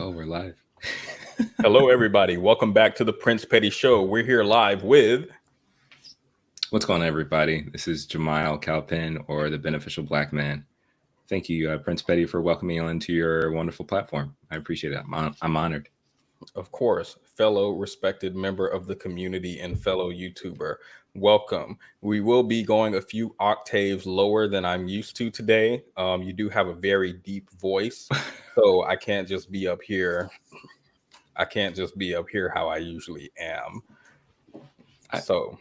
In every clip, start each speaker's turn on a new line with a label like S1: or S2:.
S1: Oh, we're live.
S2: Hello, everybody. Welcome back to the Prince Petty Show. We're here live with.
S1: What's going on, everybody? This is Jamile Calpin, or the Beneficial Black Man. Thank you, Prince Petty, for welcoming me onto your wonderful platform. I appreciate it. I'm honored.
S2: Of course, fellow respected member of the community and fellow YouTuber. Welcome. We will be going a few octaves lower than I'm used to today. You do have a very deep voice, so I can't just be up here. I can't just be up here how I usually am.
S1: I,
S2: So,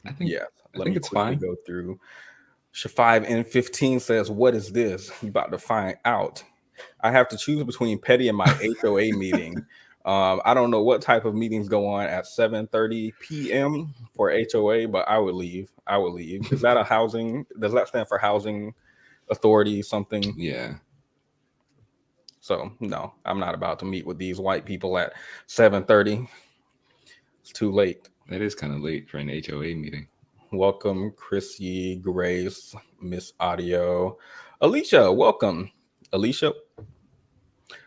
S1: I think
S2: yeah,
S1: I
S2: let
S1: think
S2: me
S1: it's
S2: quickly
S1: fine.
S2: go through. Sh5N15 says, "What is this? You about to find out." I have to choose between Petty and my HOA meeting. I don't know what type of meetings go on at 7:30 p.m. for HOA, but I would leave. I would leave. Is that a housing? Does that stand for housing authority? Something?
S1: Yeah,
S2: So no, I'm not about to meet with these white people at 7:30. It's too late.
S1: it is kind of late for an HOA meeting.
S2: Welcome, Chrissy, Grace, Miss Audio, Alicia. Welcome, Alicia.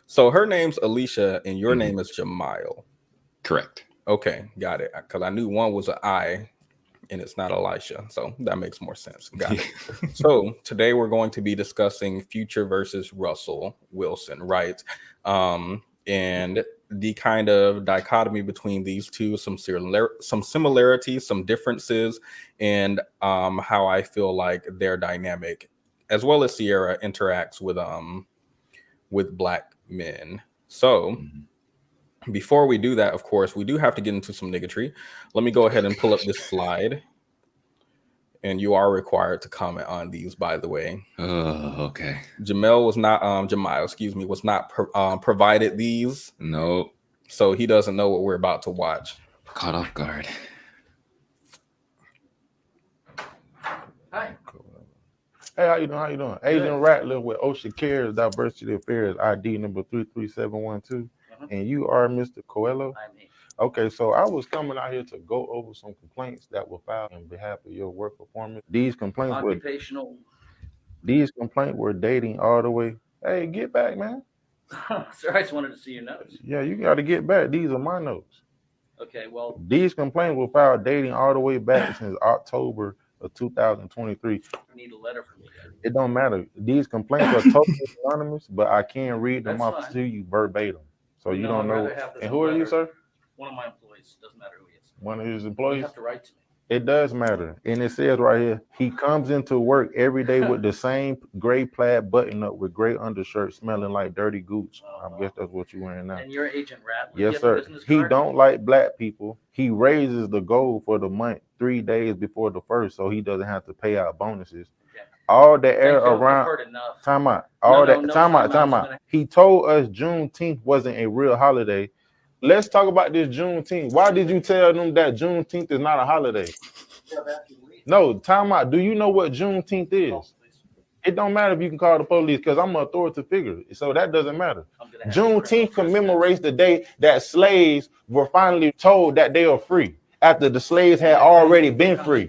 S2: So her name's Alicia, and your
S1: Mhm.
S2: name is Jamile.
S1: Correct.
S2: Okay, got it. Because I knew one was an I, and it's not Elisha, so that makes more sense. Got it. So today we're going to be discussing Future versus Russell Wilson, right? And the kind of dichotomy between these two, some similarities, some differences, and how I feel like their dynamic, as well as Sierra interacts with black men. So
S1: Mhm.
S2: before we do that, of course, we do have to get into some nigatry. Let me go ahead and pull up this slide. And you are required to comment on these, by the way.
S1: Oh, okay.
S2: Jamile, excuse me, was not provided these,
S1: No,
S2: so he doesn't know what we're about to watch.
S1: caught off guard.
S3: Hi.
S4: Hey, how you doing? How you doing? Agent Ratliff with Ocean Cares Diversity Affairs ID number 33712. And you are Mr. Coelho?
S3: I'm me.
S4: Okay, so I was coming out here to go over some complaints that were filed on behalf of your work performance.
S3: Occupational.
S4: These complaints were dating all the way. Hey, get back, man.
S3: Sir, I just wanted to see your notes.
S4: Yeah, you gotta get back. These are my notes.
S3: Okay, well,
S4: These complaints were filed dating all the way back since October of 2023.
S3: you need a letter from me.
S4: It don't matter. These complaints are totally anonymous, but I can read them
S3: That's
S4: off
S3: fine.
S4: to you verbatim. So you
S3: No,
S4: don't
S3: I'd
S4: know.
S3: rather have this
S4: And
S3: on
S4: who are you,
S3: letter.
S4: sir?
S3: One of my employees. Doesn't matter who he is.
S4: One of his
S3: You
S4: employees?
S3: have to write to me.
S4: It does matter. And it says right here, he comes into work every day with the same gray plaid button up with gray undershirt smelling like dirty gooch. I guess that's what you're wearing now.
S3: And you're Agent Ratliff.
S4: Yes,
S3: You have a
S4: sir.
S3: business
S4: He
S3: card?
S4: don't like black people. He raises the goal for the month 3 days before the first, so he doesn't have to pay out bonuses.
S3: Okay.
S4: All the air
S3: Thank you. I've
S4: around.
S3: heard enough.
S4: Time out.
S3: No, time out.
S4: He told us Juneteenth wasn't a real holiday. Let's talk about this Juneteenth. Why did you tell them that Juneteenth is not a holiday? No, time out. Do you know what Juneteenth is? It don't matter if you can call the police because I'm an authority figure. So that doesn't matter. Juneteenth commemorates the day that slaves were finally told that they are free after the slaves had already been free.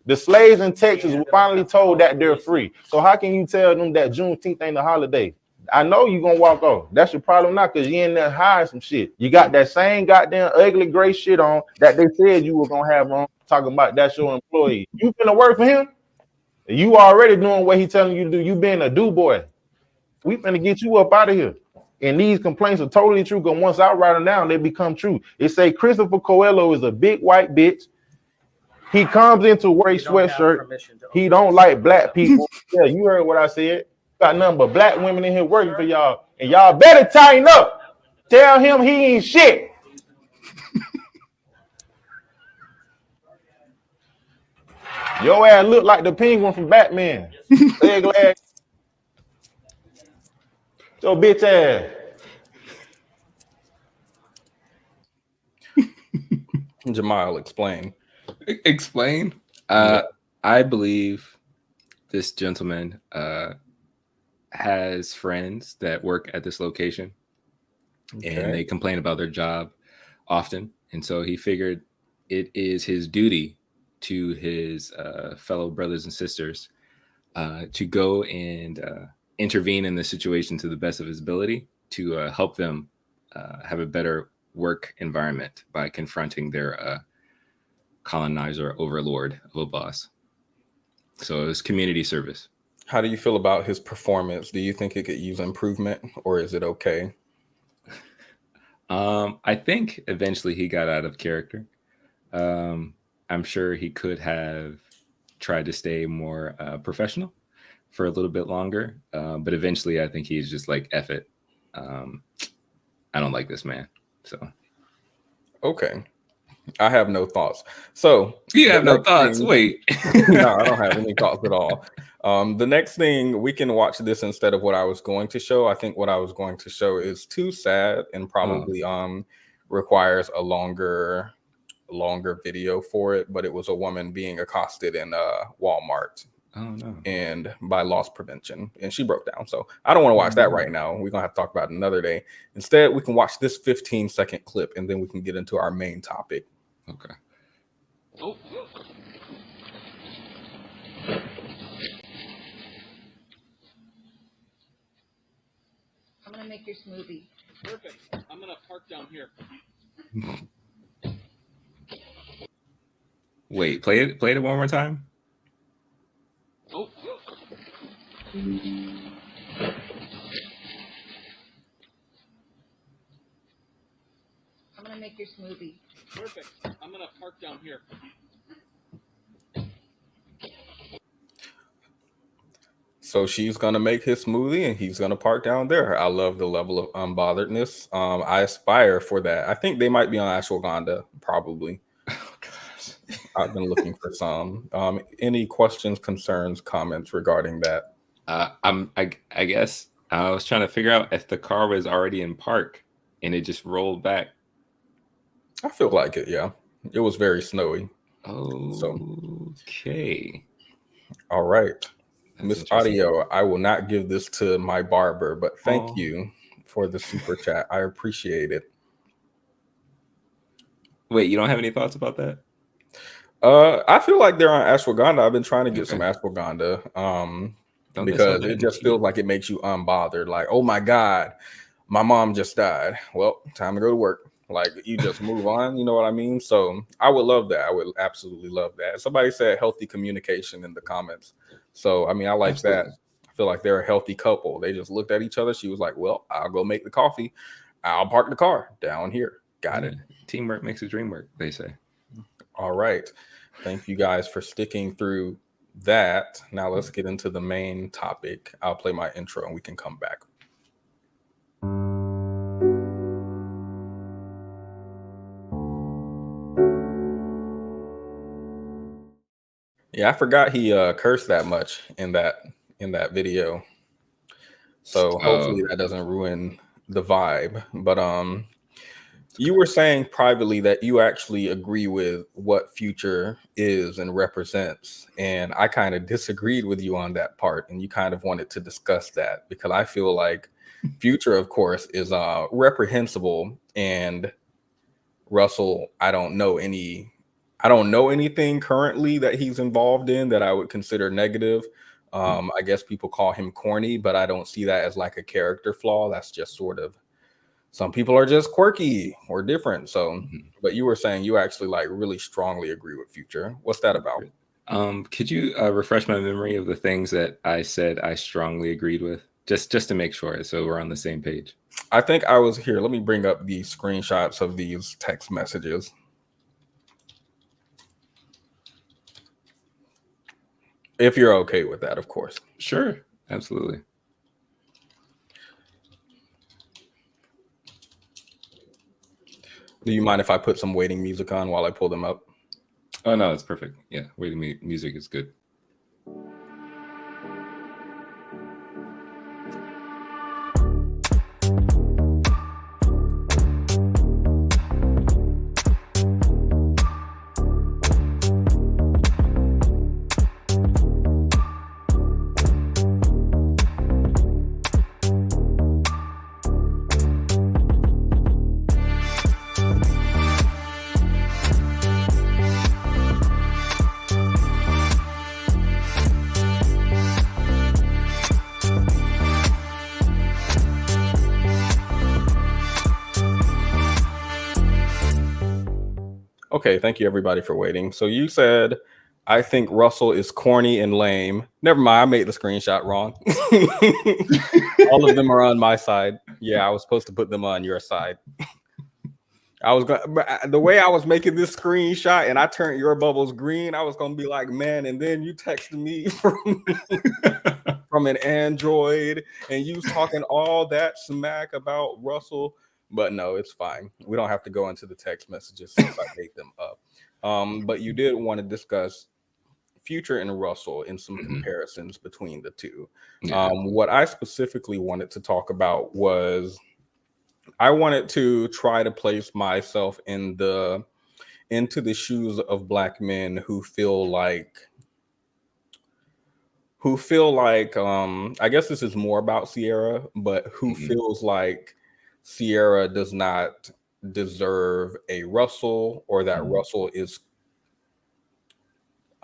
S4: The slaves in Texas were finally told that they're free. So how can you tell them that Juneteenth ain't a holiday? I know you're going to walk off. That's your problem now because you in there hiding some shit. You got that same goddamn ugly gray shit on that they said you were going to have on, talking about that's your employee. You finna work for him? You already doing what he telling you to do. You being a do boy. We finna get you up out of here. And these complaints are totally true because once I write them down, they become true. It say Christopher Coelho is a big white bitch. He comes into wear a sweatshirt. He don't like black people. Yeah, you heard what I said. Got nothing but black women in here working for y'all. And y'all better tighten up. Tell him he ain't shit. Your ass look like the penguin from Batman. Leg lag. Your bitch ass.
S2: Jamile, explain.
S1: Explain.
S2: Yeah.
S1: I believe this gentleman has friends that work at this location, and they complain about their job often. And so he figured it is his duty to his fellow brothers and sisters to go and intervene in the situation to the best of his ability to help them have a better work environment by confronting their colonizer overlord of a boss. So it was community service.
S2: How do you feel about his performance? Do you think it could use improvement, or is it okay?
S1: I think eventually he got out of character. I'm sure he could have tried to stay more professional for a little bit longer, but eventually I think he's just like, F it. I don't like this man. So
S2: okay, I have no thoughts. So
S1: you have no thoughts. Wait.
S2: No, I don't have any thoughts at all. The next thing, we can watch this instead of what I was going to show. I think what I was going to show is too sad and probably requires a longer video for it. But it was a woman being accosted in Walmart.
S1: Oh no.
S2: And by loss prevention, and she broke down. So I don't want to watch that right now. We're gonna have to talk about it another day. Instead, we can watch this 15-second clip, and then we can get into our main topic.
S1: Okay.
S5: Oh.
S6: I'm gonna make your smoothie.
S5: Perfect. I'm gonna park down here.
S1: Wait, play it one more time.
S5: Oh.
S6: I'm gonna make your smoothie.
S5: Perfect. I'm gonna park down here.
S2: So she's gonna make his smoothie, and he's gonna park down there. I love the level of unbotheredness. I aspire for that. I think they might be on ashwagandha, probably.
S1: Oh gosh.
S2: I've been looking for some. Any questions, concerns, comments regarding that?
S1: I guess I was trying to figure out if the car was already in park and it just rolled back.
S2: I feel like it. Yeah, it was very snowy.
S1: Oh, okay.
S2: All right.
S1: That's
S2: Miss
S1: interesting.
S2: Audio, I will not give this to my barber, but thank you for the super chat. I appreciate it.
S1: Wait, you don't have any thoughts about that?
S2: I feel like they're on ashwagandha. I've been trying to get some ashwagandha because it just feels like it makes you unbothered. Like, oh my God, my mom just died. Well, time to go to work. Like, you just move on. You know what I mean? So I would love that. I would absolutely love that. Somebody said healthy communication in the comments. So, I mean, I like that. I feel like they're a healthy couple. They just looked at each other. She was like, well, I'll go make the coffee. I'll park the car down here. Got it.
S1: Teamwork makes the dream work, they say.
S2: All right. Thank you guys for sticking through that. Now let's get into the main topic. I'll play my intro and we can come back. Yeah, I forgot he cursed that much in that video. So hopefully that doesn't ruin the vibe. But you were saying privately that you actually agree with what Future is and represents. And I kind of disagreed with you on that part. And you kind of wanted to discuss that because I feel like Future, of course, is reprehensible. And Russell, I don't know anything currently that he's involved in that I would consider negative. I guess people call him corny, but I don't see that as like a character flaw. That's just sort of, some people are just quirky or different. So, but you were saying you actually like really strongly agree with Future. What's that about?
S1: Could you refresh my memory of the things that I said I strongly agreed with? Just to make sure, so we're on the same page.
S2: I think I was here. Let me bring up the screenshots of these text messages. If you're okay with that, of course.
S1: Sure, absolutely.
S2: Do you mind if I put some waiting music on while I pull them up?
S1: Oh, no, it's perfect. Yeah, waiting music is good.
S2: Okay, thank you everybody for waiting. So you said, I think Russell is corny and lame. Never mind, I made the screenshot wrong. All of them are on my side. Yeah, I was supposed to put them on your side. I was going the way I was making this screenshot and I turned your bubbles green, I was gonna be like, man, and then you texted me from an Android and you was talking all that smack about Russell. But no, it's fine. We don't have to go into the text messages since I made them up. But you did want to discuss Future and Russell in some comparisons between the two.
S1: Yeah.
S2: What I specifically wanted to talk about was I wanted to try to place myself into the shoes of Black men who feel like I guess this is more about Sierra, but who feels like Sierra does not deserve a Russell, or that Russell is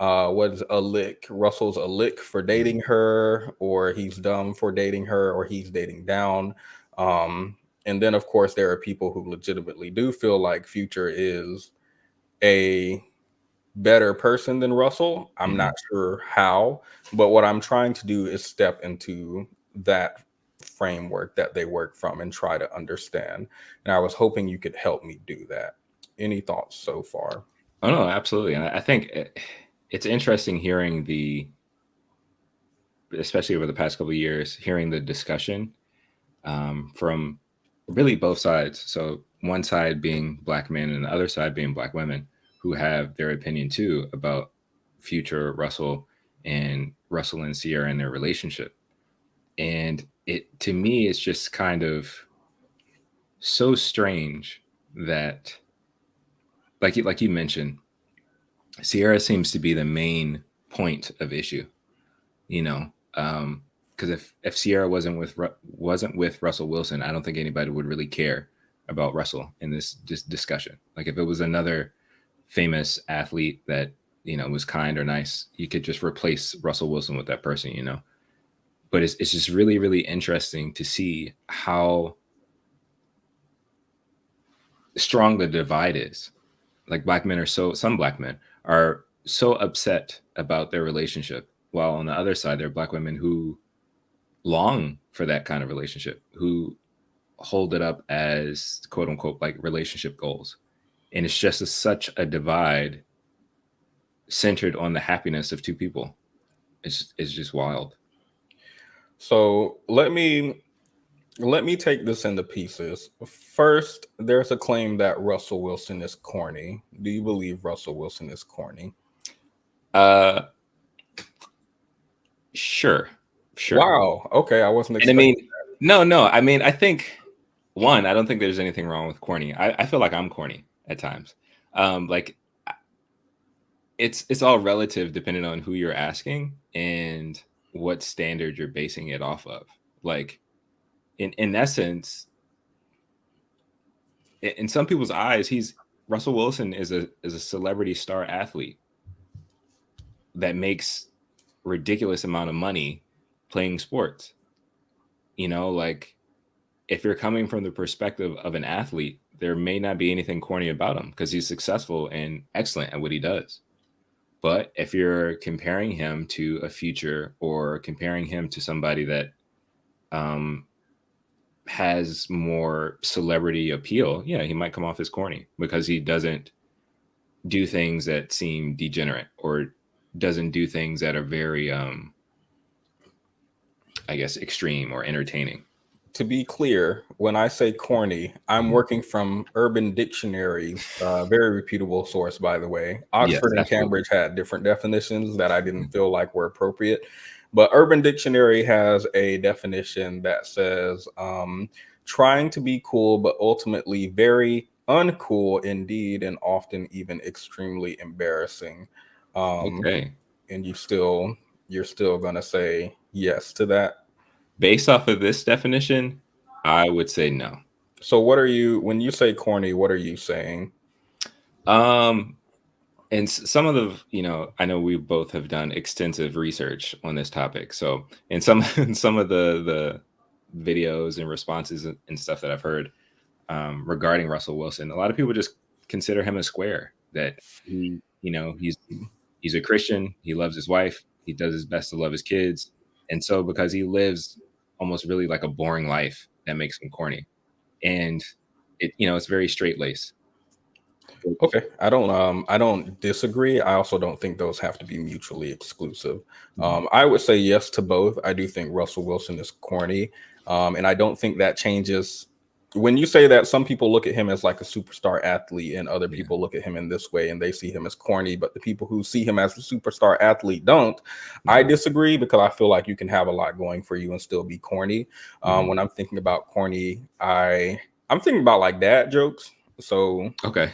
S2: Russell's a lick for dating her, or he's dumb for dating her, or he's dating down. And then of course there are people who legitimately do feel like Future is a better person than Russell. I'm not sure how, but what I'm trying to do is step into that framework that they work from and try to understand. And I was hoping you could help me do that. Any thoughts so far?
S1: Oh no, absolutely. And I think it's interesting hearing especially over the past couple of years, hearing the discussion from really both sides. So one side being Black men and the other side being Black women who have their opinion too about Future, Russell, and Russell and Sierra and their relationship. And it, to me, it's just kind of so strange that, like you mentioned, Sierra seems to be the main point of issue, you know, because if Sierra wasn't with Russell Wilson, I don't think anybody would really care about Russell in this discussion. Like if it was another famous athlete that, you know, was kind or nice, you could just replace Russell Wilson with that person, you know. But it's just really, really interesting to see how strong the divide is. Like some Black men are so upset about their relationship, while on the other side, there are Black women who long for that kind of relationship, who hold it up as quote unquote like relationship goals. And it's just such a divide centered on the happiness of two people. It's just wild.
S2: So let me take this into pieces. First, there's a claim that Russell Wilson is corny. Do you believe Russell Wilson is corny?
S1: Sure.
S2: Wow. Okay, I wasn't expecting.
S1: And I mean, no. I mean, I think I don't think there's anything wrong with corny. I feel like I'm corny at times. Like it's all relative depending on who you're asking and what standard you're basing it off of. Like in essence, in some people's eyes, Russell Wilson is a celebrity star athlete that makes ridiculous amount of money playing sports. You know, like if you're coming from the perspective of an athlete, there may not be anything corny about him because he's successful and excellent at what he does. But if you're comparing him to a Future or comparing him to somebody that has more celebrity appeal, yeah, he might come off as corny because he doesn't do things that seem degenerate or doesn't do things that are very, I guess, extreme or entertaining.
S2: To be clear, when I say corny, I'm working from Urban Dictionary, very reputable source, by the way. Oxford and Cambridge had different definitions that I didn't feel like were appropriate. But Urban Dictionary has a definition that says trying to be cool, but ultimately very uncool indeed, and often even extremely embarrassing.
S1: Okay.
S2: And you're still going to say yes to that?
S1: Based off of this definition, I would say no.
S2: So when you say corny, what are you saying?
S1: And some of the, you know, I know we both have done extensive research on this topic. So in some of the videos and responses and stuff that I've heard regarding Russell Wilson, a lot of people just consider him a square. that he's a Christian. He loves his wife. He does his best to love his kids. And so because he lives almost really like a boring life, that makes him corny. And it's very straight laced.
S2: Okay, I don't disagree. I also don't think those have to be mutually exclusive. I would say yes to both. I do think Russell Wilson is corny, and I don't think that changes. When you say that, some people look at him as like a superstar athlete, and other people look at him in this way, and they see him as corny. But the people who see him as a superstar athlete don't. I disagree because I feel like you can have a lot going for you and still be corny. When I'm thinking about corny, I'm thinking about like dad jokes. So
S1: okay.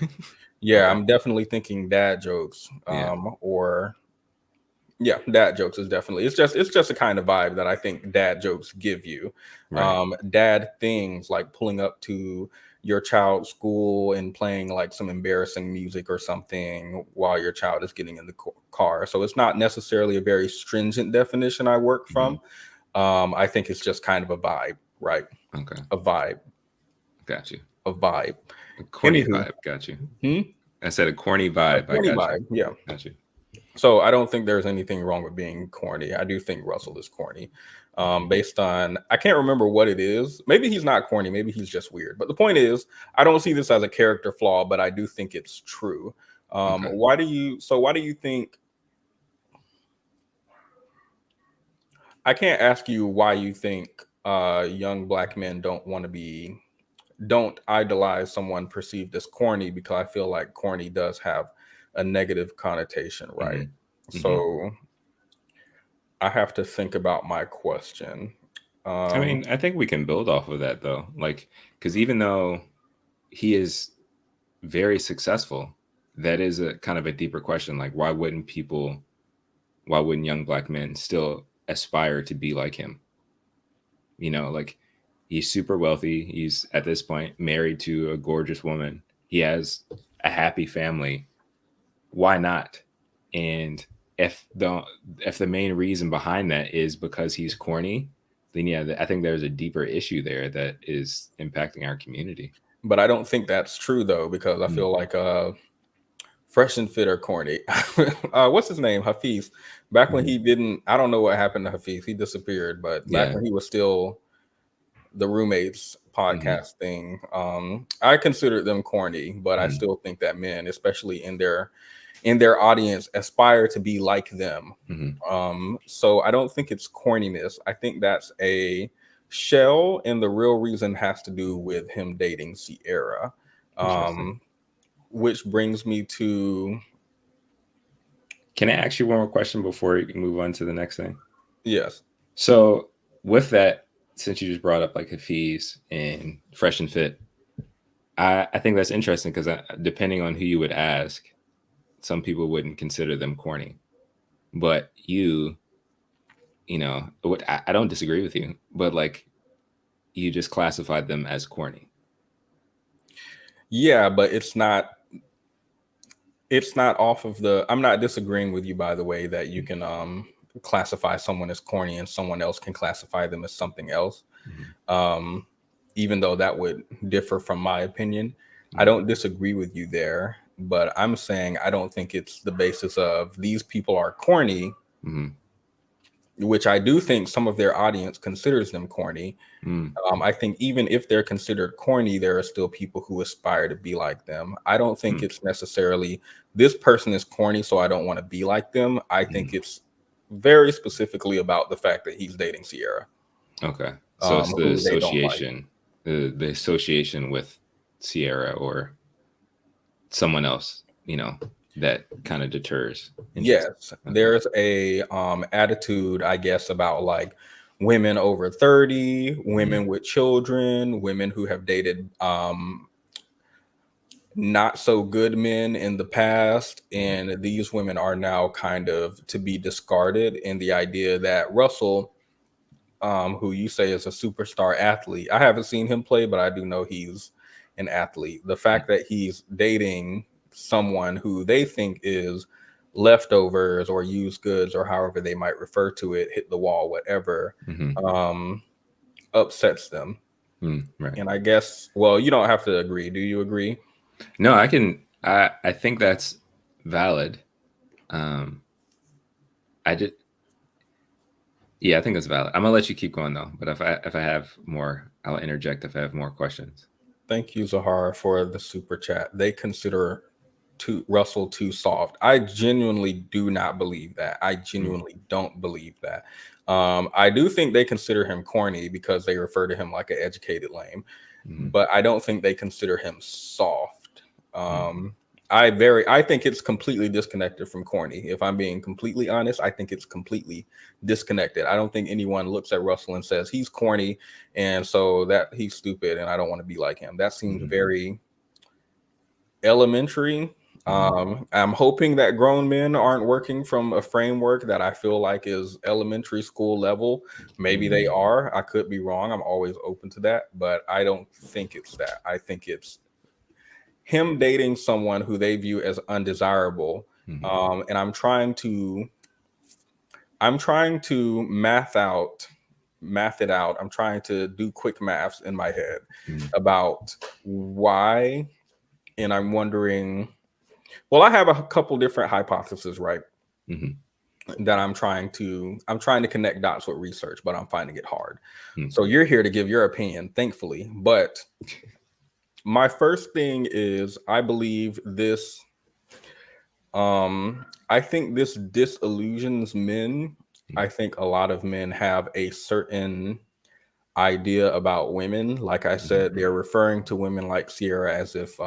S2: Yeah,
S1: Okay.
S2: I'm definitely thinking dad jokes. Dad jokes is definitely it's just a kind of vibe that I think dad jokes give you.
S1: Right.
S2: Dad things like pulling up to your child's school and playing like some embarrassing music or something while your child is getting in the car. So it's not necessarily a very stringent definition I work from. I think it's just kind of a vibe, right?
S1: Okay.
S2: A vibe.
S1: Got you.
S2: A vibe.
S1: A corny
S2: Anywho.
S1: vibe. Got you. I said a corny vibe.
S2: Corny
S1: I got
S2: vibe.
S1: you.
S2: Yeah.
S1: Got you.
S2: So I don't think there's anything wrong with being corny. I do think Russell is corny. Based on, I can't remember what it is. Maybe he's not corny. Maybe he's just weird. But the point is, I don't see this as a character flaw, but I do think it's true.
S1: Okay.
S2: Why do you think? I can't ask you why you think young black men don't idolize someone perceived as corny, because I feel like corny does have a negative connotation, right? So I have to think about my question.
S1: I mean, I think we can build off of that though. Like, because even though he is very successful, that is a kind of a deeper question. Like, why wouldn't young black men still aspire to be like him? Like, he's super wealthy. He's at this point married to a gorgeous woman. He has a happy family. Why not? And if the main reason behind that is because he's corny, then I think there's a deeper issue there that is impacting our community.
S2: But I don't think that's true though, because I feel like Fresh and Fit are corny. What's his name? Hafiz. Back when he didn't, I don't know what happened to Hafiz. He disappeared, but back when he was still the Roommates podcast thing, I considered them corny, but I still think that men, especially in their audience, aspire to be like them. So I don't think it's corniness. I think that's a shell, and the real reason has to do with him dating Sierra. Which brings me to...
S1: Can I ask you one more question before you move on to the next thing?
S2: Yes.
S1: So with that, since you just brought up like Hafiz and Fresh and Fit, I think that's interesting because depending on who you would ask, some people wouldn't consider them corny. But I don't disagree with you, but like you just classified them as corny.
S2: Yeah, but it's not off of the... I'm not disagreeing with you, by the way, that you can classify someone as corny and someone else can classify them as something else. Even though that would differ from my opinion. I don't disagree with you there, but I'm saying I don't think it's the basis of these people are corny, which I do think some of their audience considers them corny. I think even if they're considered corny, there are still people who aspire to be like them. I don't think it's necessarily this person is corny, so I don't want to be like them. I think it's very specifically about the fact that he's dating Sierra.
S1: Okay. So it's the association, the association with Sierra or someone else, that kind of deters.
S2: Yes, there's a attitude, I guess, about like women over 30, women with children, women who have dated not so good men in the past, and these women are now kind of to be discarded. And the idea that Russell, who you say is a superstar athlete, I haven't seen him play, but I do know he's an athlete. The fact that he's dating someone who they think is leftovers or used goods or however they might refer to it, hit the wall, whatever, upsets them.
S1: Right.
S2: And I guess, well, you don't have to agree. Do you agree?
S1: No, I can I think that's valid. I did. Yeah, I think that's valid. I'm gonna let you keep going though. But if I have more, I'll interject if I have more questions.
S2: Thank you, Zahara, for the super chat. They consider Russell too soft. I genuinely do not believe that. I genuinely don't believe that. I do think they consider him corny because they refer to him like an educated lame, but I don't think they consider him soft. I think it's completely disconnected from corny. If I'm being completely honest, I think it's completely disconnected. I don't think anyone looks at Russell and says he's corny and so that he's stupid and I don't want to be like him. That seems very elementary. I'm hoping that grown men aren't working from a framework that I feel like is elementary school level. Maybe they are. I could be wrong. I'm always open to that, but I don't think it's that. I think it's him dating someone who they view as undesirable. And I'm trying to math it out. I'm trying to do quick maths in my head about why. And I'm wondering, well, I have a couple different hypotheses, right? That I'm trying to connect dots with research, but I'm finding it hard. So you're here to give your opinion, thankfully. But my first thing is I believe this. I think this disillusions men. I think a lot of men have a certain idea about women. Like I said, they're referring to women like Sierra as if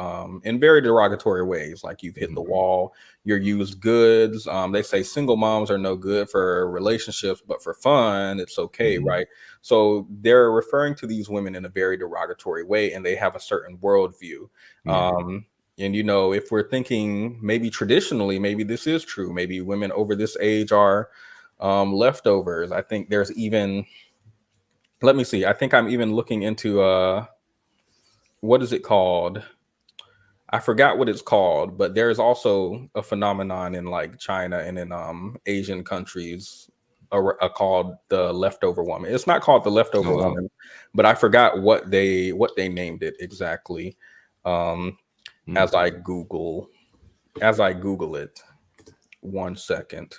S2: in very derogatory ways, like you've hit the wall, you're used goods. They say single moms are no good for relationships, but for fun, it's okay, right? So they're referring to these women in a very derogatory way, and they have a certain worldview. And, you know, if we're thinking maybe traditionally, maybe this is true. Maybe women over this age are leftovers. I think there's even, let me see. I think I'm even looking into, what is it called? I forgot what it's called, but there's also a phenomenon in like China and in Asian countries called the leftover woman. It's not called the leftover woman, but I forgot what they named it exactly. As I Google it, 1 second.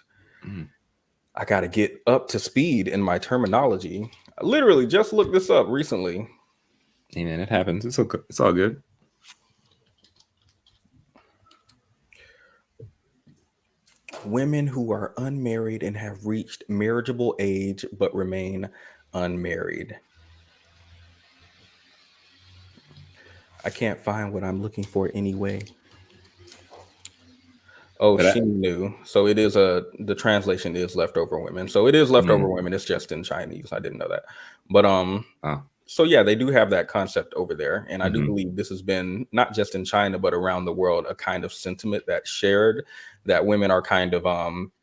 S2: I got to get up to speed in my terminology. I literally just looked this up recently.
S1: Hey man, it happens. It's okay. It's all good.
S2: Women who are unmarried and have reached marriageable age but remain unmarried. I can't find what I'm looking for anyway. Oh, she knew. So it is the translation is leftover women. So it is leftover women. It's just in Chinese. I didn't know that. But so yeah, they do have that concept over there. And I do believe this has been not just in China, but around the world, a kind of sentiment that's shared that women are kind of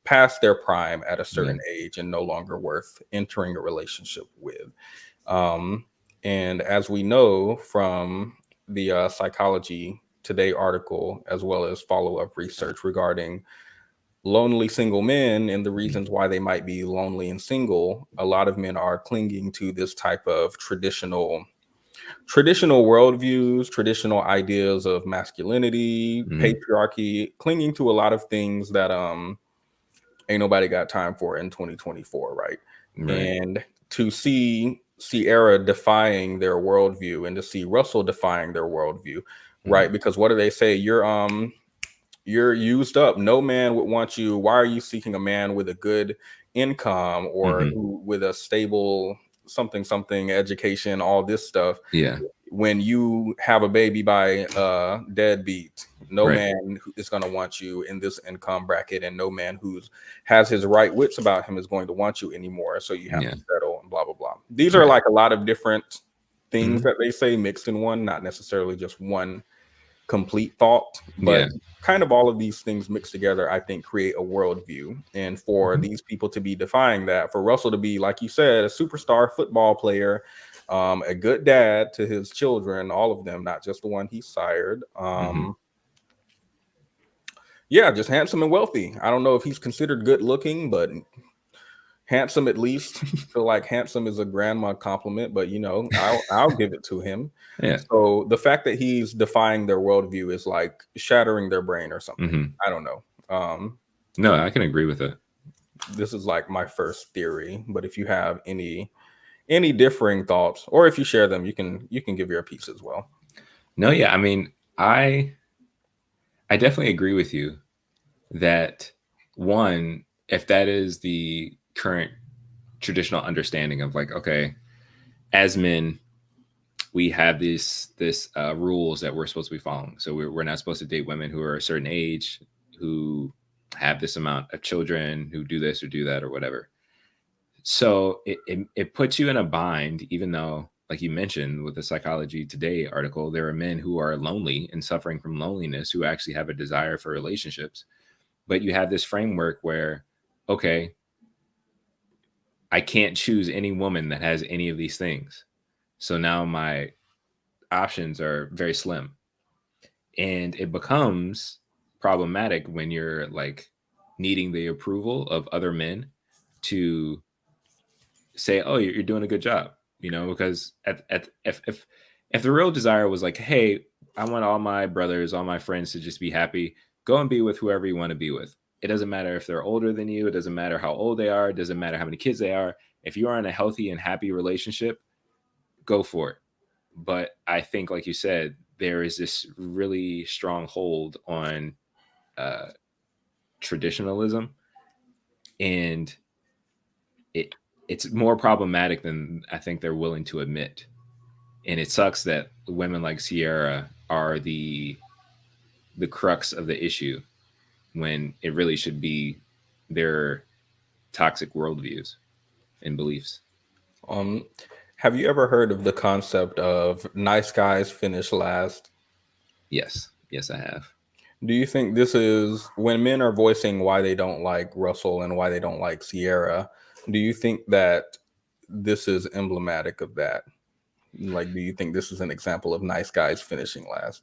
S2: past their prime at a certain age and no longer worth entering a relationship with. And as we know from the Psychology Today article, as well as follow-up research regarding lonely single men and the reasons why they might be lonely and single, a lot of men are clinging to this type of traditional worldviews, traditional ideas of masculinity, patriarchy, clinging to a lot of things that ain't nobody got time for in 2024, right? And to see Sierra defying their worldview and to see Russell defying their worldview, right? Because what do they say? You're used up. No man would want you. Why are you seeking a man with a good income or with a stable something education, all this stuff? Yeah. When you have a baby by deadbeat, no man is going to want you in this income bracket, and no man who's has his right wits about him is going to want you anymore. So you have to settle and blah, blah, blah. These are like a lot of different things that they say mixed in one, not necessarily just one complete thought, but kind of all of these things mixed together, I think, create a worldview. And for these people to be defying that, for Russell to be, like you said, a superstar football player, a good dad to his children, all of them, not just the one he sired. Yeah, just handsome and wealthy. I don't know if he's considered good looking, but handsome at least. Feel like handsome is a grandma compliment, but you know, I'll give it to him.
S1: Yeah.
S2: So the fact that he's defying their worldview is like shattering their brain or something.
S1: Mm-hmm.
S2: I don't know.
S1: No, I can agree with it.
S2: This is like my first theory, but if you have any differing thoughts, or if you share them, you can give your piece as well.
S1: No, yeah, I mean, I definitely agree with you that one, if that is the current traditional understanding of like, okay, as men, we have this rules that we're supposed to be following. So we're not supposed to date women who are a certain age, who have this amount of children, who do this or do that or whatever. So it puts you in a bind, even though, like you mentioned with the Psychology Today article, there are men who are lonely and suffering from loneliness who actually have a desire for relationships. But you have this framework where, okay, I can't choose any woman that has any of these things. So now my options are very slim. And it becomes problematic when you're like needing the approval of other men to say, oh, you're doing a good job, you know, because if the real desire was like, hey, I want all my brothers, all my friends to just be happy, go and be with whoever you want to be with. It doesn't matter if they're older than you. It doesn't matter how old they are. It doesn't matter how many kids they are. If you are in a healthy and happy relationship, go for it. But I think, like you said, there is this really strong hold on traditionalism, and it's more problematic than I think they're willing to admit. And it sucks that women like Sierra are the crux of the issue when it really should be their toxic worldviews and beliefs.
S2: Have you ever heard of the concept of nice guys finish last?
S1: Yes, I have.
S2: Do you think this is when men are voicing why they don't like Russell and why they don't like Sierra? Do you think that this is emblematic of that? Like, do you think this is an example of nice guys finishing last?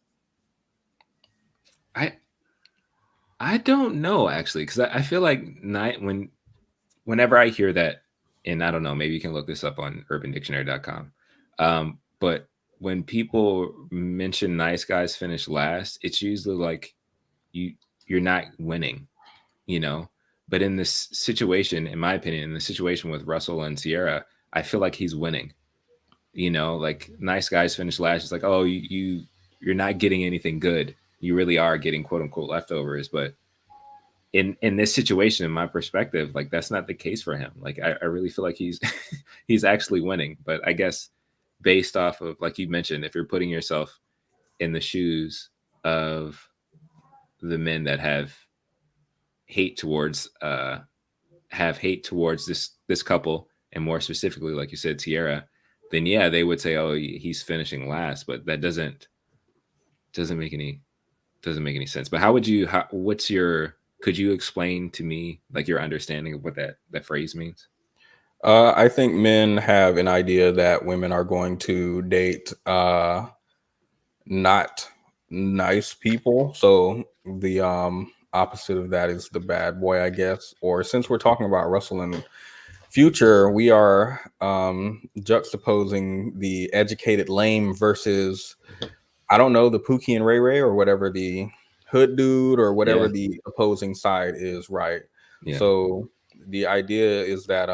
S1: I don't know, actually, because I feel like whenever I hear that, and I don't know, maybe you can look this up on urbandictionary.com. But when people mention nice guys finish last, it's usually like you're not winning, you know. But in this situation, in my opinion, in the situation with Russell and Sierra, I feel like he's winning. You know, like nice guys finish last. It's like, oh, you're not getting anything good. You really are getting quote unquote leftovers. But in this situation, in my perspective, like that's not the case for him. Like I really feel like he's he's actually winning. But I guess based off of, like you mentioned, if you're putting yourself in the shoes of the men that have hate towards this couple, and more specifically, like you said, Tierra, then yeah, they would say, oh, he's finishing last. But that doesn't make any sense. But could you explain to me like your understanding of what that phrase means?
S2: I think men have an idea that women are going to date not nice people. So the opposite of that is the bad boy, I guess. Or since we're talking about Russell and Future, we are juxtaposing the educated lame versus, I don't know, the Pookie and Ray Ray or whatever the hood dude or whatever the opposing side is, right? Yeah. So the idea is that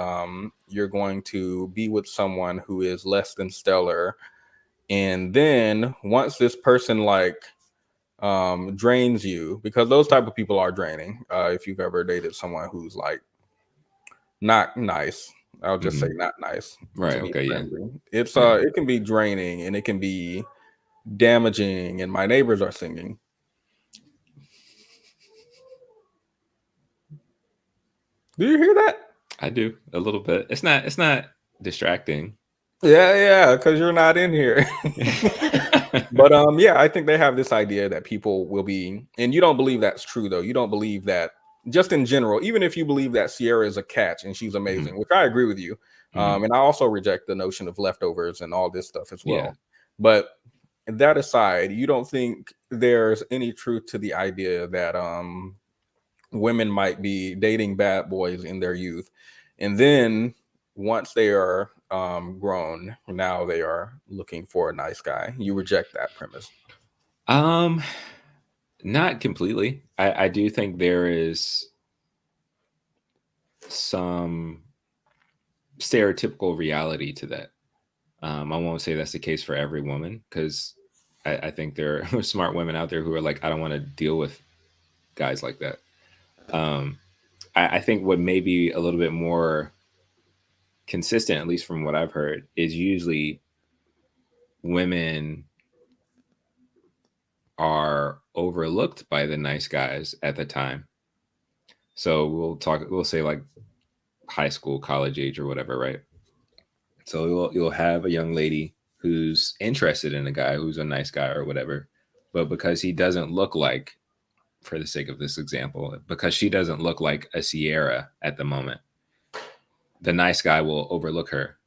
S2: you're going to be with someone who is less than stellar, and then once this person like drains you, because those type of people are draining. If you've ever dated someone who's like not nice, I'll just say not nice,
S1: right? Okay, friendly.
S2: Yeah. It's it can be draining and it can be damaging, and my neighbors are singing. Do you hear that?
S1: I do a little bit. It's not distracting.
S2: Yeah, because you're not in here. But yeah, I think they have this idea that people will be, and you don't believe that's true though. You don't believe that, just in general, even if you believe that Sierra is a catch and she's amazing, which I agree with you. And I also reject the notion of leftovers and all this stuff as well. Yeah. But that aside, you don't think there's any truth to the idea that women might be dating bad boys in their youth, And then once they are grown, now they are looking for a nice guy. You reject that premise.
S1: Not completely. I do think there is some stereotypical reality to that. I won't say that's the case for every woman, because I think there are smart women out there who are like, I don't want to deal with guys like that. I think what may be a little bit more consistent, at least from what I've heard, is usually women are overlooked by the nice guys at the time. So we'll say like high school, college age, or whatever, right? So you'll have a young lady who's interested in a guy who's a nice guy or whatever, but because he doesn't look like, for the sake of this example, because she doesn't look like a Sierra at the moment, the nice guy will overlook her.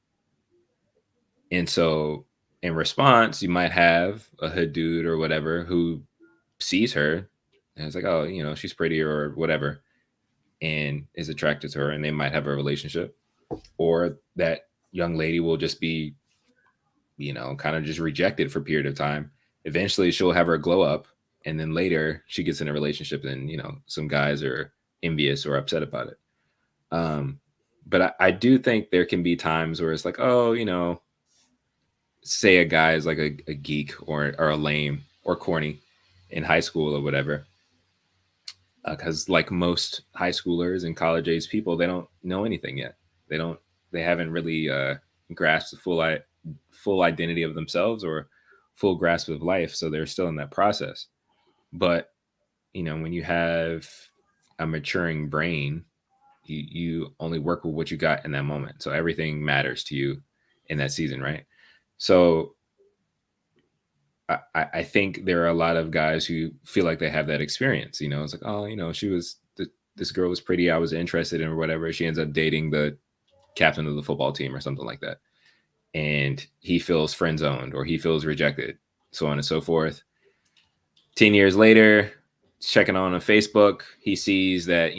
S1: And so in response, you might have a hood dude or whatever who sees her and it's like, oh, she's pretty or whatever, and is attracted to her, and they might have a relationship. Or that young lady will just be, kind of just rejected for a period of time. Eventually she'll have her glow up, and then later she gets in a relationship, and some guys are envious or upset about it. But I do think there can be times where it's like, oh, say a guy is like a geek or a lame or corny in high school or whatever. Because like most high schoolers and college age people, they don't know anything yet. They haven't really grasped the full identity of themselves or full grasp of life. So they're still in that process. But, when you have a maturing brain, you only work with what you got in that moment. So everything matters to you in that season, right? So I think there are a lot of guys who feel like they have that experience. It's like, oh, this girl was pretty, I was interested in, or whatever. She ends up dating the captain of the football team or something like that. And he feels friend zoned or he feels rejected, so on and so forth. 10 years later, checking on Facebook, he sees that,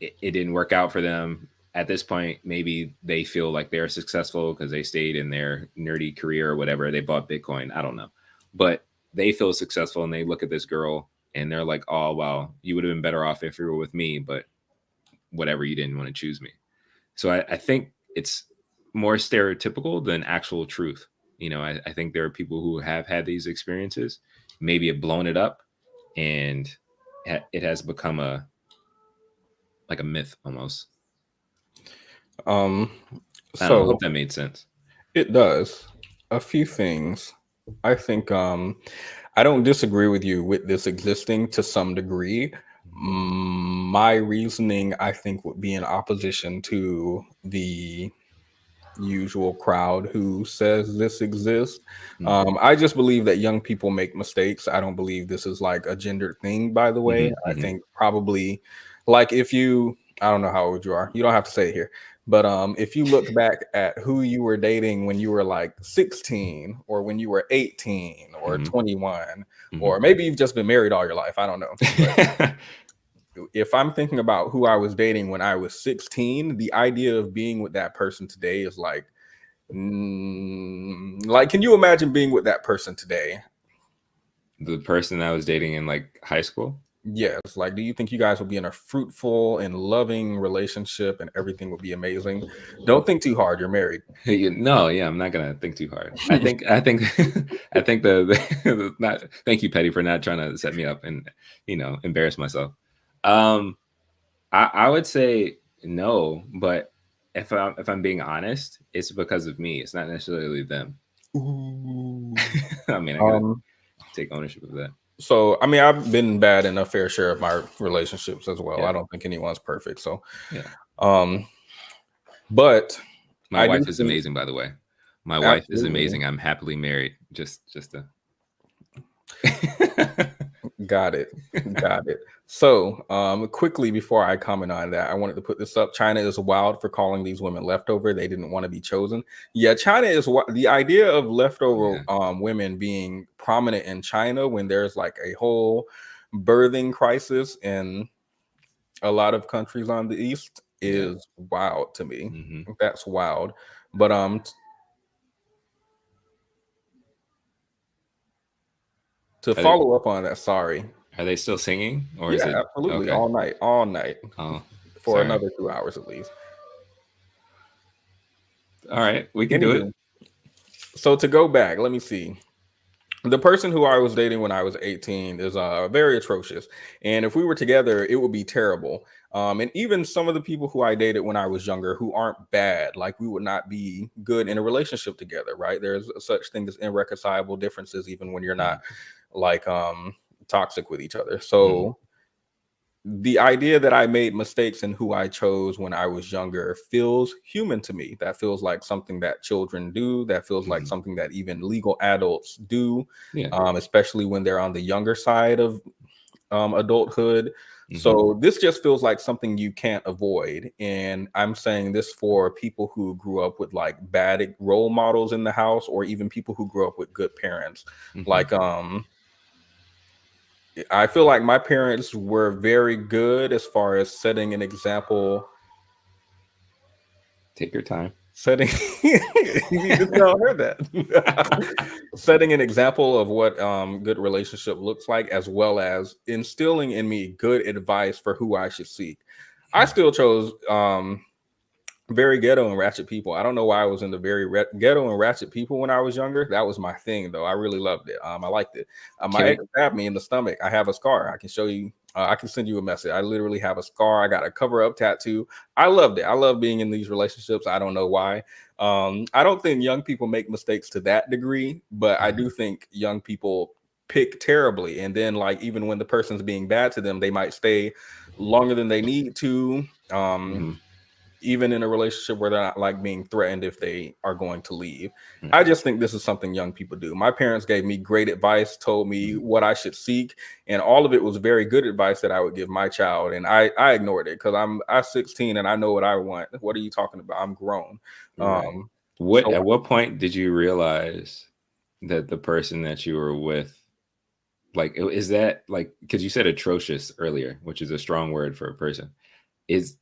S1: it didn't work out for them. At this point, maybe they feel like they're successful because they stayed in their nerdy career or whatever. They bought Bitcoin. I don't know. But they feel successful, and they look at this girl and they're like, oh, wow, you would have been better off if you were with me, but whatever, you didn't want to choose me. So I think it's more stereotypical than actual truth. I think there are people who have had these experiences, maybe have blown it up, and it has become a myth almost. I hope that made sense.
S2: It does. A few things. I think I don't disagree with you with this existing to some degree. My reasoning, I think, would be in opposition to the usual crowd who says this exists. I just believe that young people make mistakes. I don't believe this is like a gendered thing, by the way. I think probably like I don't know how old you are. You don't have to say it here. But if you look back at who you were dating when you were like 16 or when you were 18 or 21, or maybe you've just been married all your life. I don't know. But if I'm thinking about who I was dating when I was 16, the idea of being with that person today is like, can you imagine being with that person today?
S1: The person I was dating in like high school?
S2: Yes. Like, do you think you guys will be in a fruitful and loving relationship and everything will be amazing? Don't think too hard. You're married.
S1: No, yeah, I'm not gonna think too hard. I think the not. Thank you, Petty, for not trying to set me up and embarrass myself. I would say no, but if I'm being honest, it's because of me. It's not necessarily them.
S2: Ooh.
S1: I mean, I gotta take ownership of that.
S2: So, I mean, I've been bad in a fair share of my relationships as well. Yeah. I don't think anyone's perfect. So,
S1: yeah.
S2: But
S1: my wife is amazing, by the way. My wife is amazing. I'm happily married. Just to.
S2: Got it. So, quickly before I comment on that, I wanted to put this up. China is wild for calling these women leftover. They didn't want to be chosen. Yeah, China is the idea of leftover women being prominent in China when there's like a whole birthing crisis in a lot of countries on the East. is wild to me.
S1: Mm-hmm.
S2: That's wild. But to follow up on that, sorry.
S1: Are they still singing, or is it
S2: absolutely
S1: okay?
S2: all night
S1: Oh,
S2: for
S1: sorry.
S2: another 2 hours at least.
S1: All right, we can do it.
S2: So to go back, let me see. The person who I was dating when I was 18 is very atrocious. And if we were together, it would be terrible. And even some of the people who I dated when I was younger who aren't bad, like we would not be good in a relationship together, right? There's such thing as irreconcilable differences, even when you're not like toxic with each other. So the idea that I made mistakes in who I chose when I was younger feels human to me. That feels like something that children do. That feels like something that even legal adults do, especially when they're on the younger side of adulthood. So this just feels like something you can't avoid. And I'm saying this for people who grew up with like bad role models in the house, or even people who grew up with good parents. Like, I feel like my parents were very good as far as setting an example.
S1: Take your time.
S2: Setting you just all heard that. Setting an example of what good relationship looks like, as well as instilling in me good advice for who I should seek. I still chose very ghetto and ratchet people. I don't know why I was in the very ghetto and ratchet people when I was younger. That was my thing, though. I really loved it. I liked it. My ex stabbed me in the stomach. I have a scar. I can show you. I can send you a message. I literally have a scar. I got a cover up tattoo. I loved it. I love being in these relationships. I don't know why. I don't think young people make mistakes to that degree, but I do think young people pick terribly. And then, like, even when the person's being bad to them, they might stay longer than they need to. Even in a relationship where they're not like being threatened if they are going to leave. I just think this is something young people do. My parents gave me great advice, told me what I should seek, and all of it was very good advice that I would give my child. And I ignored it because I'm 16 and I know what I want. What are you talking about? I'm grown.
S1: At what point did you realize that the person that you were with, like, is that like, because you said atrocious earlier, which is a strong word for a person, is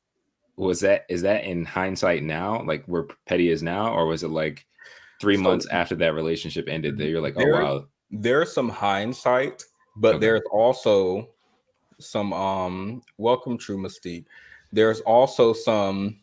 S1: that in hindsight now, like where Petty is now, or was it like 3 months after that relationship ended that you're like, oh wow?
S2: There's some hindsight, but there's also some welcome True Mystique. There's also some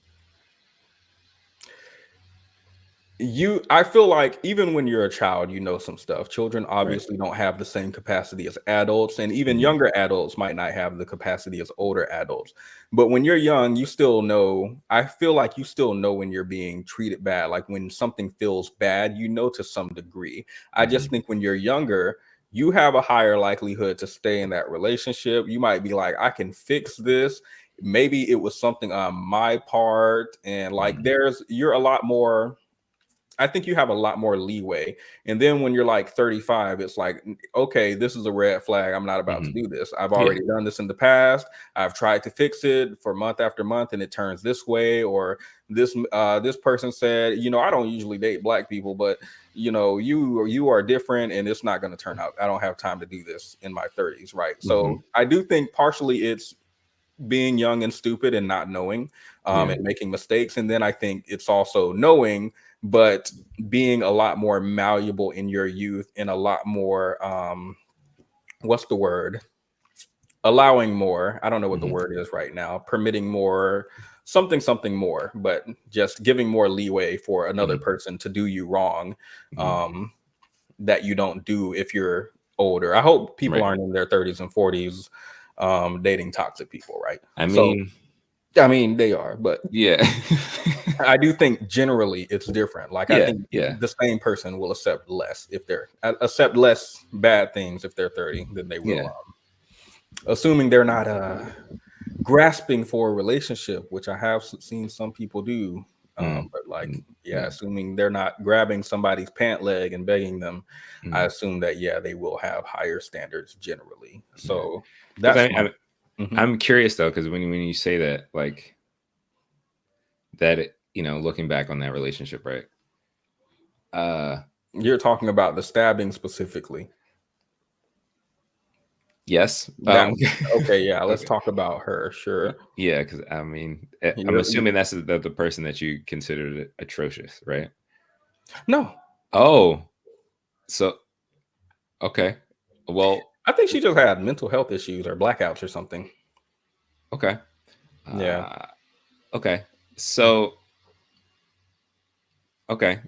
S2: I feel like even when you're a child, you know some stuff. Children obviously don't have the same capacity as adults, and even younger adults might not have the capacity as older adults. But when you're young, you still know. I feel like you still know when you're being treated bad, like when something feels bad, you know, to some degree. I just think when you're younger, you have a higher likelihood to stay in that relationship. You might be like, I can fix this. Maybe it was something on my part, and like you're a lot more. I think you have a lot more leeway. And then when you're like 35, it's like, okay, this is a red flag. I'm not about to do this. I've already done this in the past. I've tried to fix it for month after month and it turns this way. Or this person said, you know, I don't usually date black people, but you know, you are different and it's not going to turn out. I don't have time to do this in my 30s. Right. So I do think partially it's being young and stupid and not knowing and making mistakes. And then I think it's also knowing, but being a lot more malleable in your youth and a lot more, what's the word? Allowing more. I don't know what the word is right now. Permitting more, something more, but just giving more leeway for another person to do you wrong that you don't do if you're older. I hope people aren't in their 30s and 40s dating toxic people, right? I mean, they are, but I do think generally it's different. Like I think the same person will accept less if they're accept less bad things if they're 30 than they will, assuming they're not grasping for a relationship, which I have seen some people do. But like, assuming they're not grabbing somebody's pant leg and begging them, I assume that they will have higher standards generally. So that's
S1: I'm curious though, because when you say that, like that, you know, looking back on that relationship, right?
S2: You're talking about the stabbing specifically.
S1: Yes.
S2: That okay, yeah. Let's talk about her. Sure.
S1: Yeah, because I mean, I'm
S2: You're-
S1: assuming that's the person that you considered atrocious, right?
S2: no,
S1: Oh, so okay. Well,
S2: I think she just had mental health issues or blackouts or something.
S1: okay.
S2: Yeah.
S1: Okay. So, okay.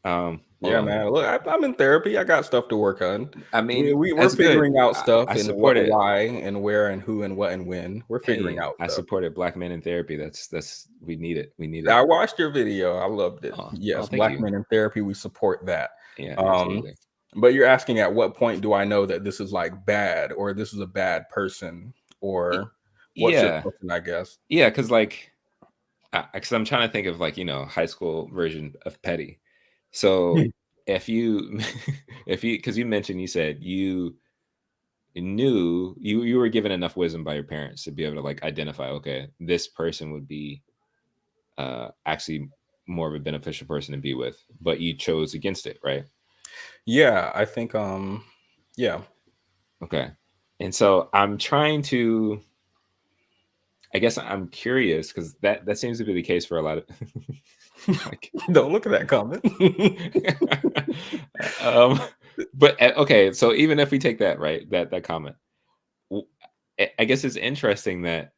S1: Hold
S2: Yeah,
S1: on.
S2: man. Look, I'm in therapy. I got stuff to work on.
S1: I mean,
S2: We're
S1: that's good.
S2: figuring out stuff
S1: I
S2: and
S1: support it.
S2: why and where and who and what and when. We're figuring
S1: Hey,
S2: out
S1: I
S2: stuff.
S1: supported Black men in therapy. That's we need it. We need it.
S2: I watched your video. I loved it.
S1: Oh,
S2: Yes,
S1: thank
S2: Black
S1: you.
S2: men in therapy. We support that.
S1: Yeah, absolutely.
S2: But you're asking at what point do I know that this is like bad or this is a bad person or what's your
S1: Yeah,
S2: question, I guess?
S1: yeah, because like, because I'm trying to think of like high school version of petty. So if you because you mentioned, you said you knew you were given enough wisdom by your parents to be able to like identify, okay, this person would be actually more of a beneficial person to be with, but you chose against it, right?
S2: Yeah, I think yeah.
S1: Okay. And so I'm trying to, I guess I'm curious because that seems to be the case for a lot of like,
S2: Don't look at that comment.
S1: but okay, so even if we take that, right, that comment, I guess it's interesting that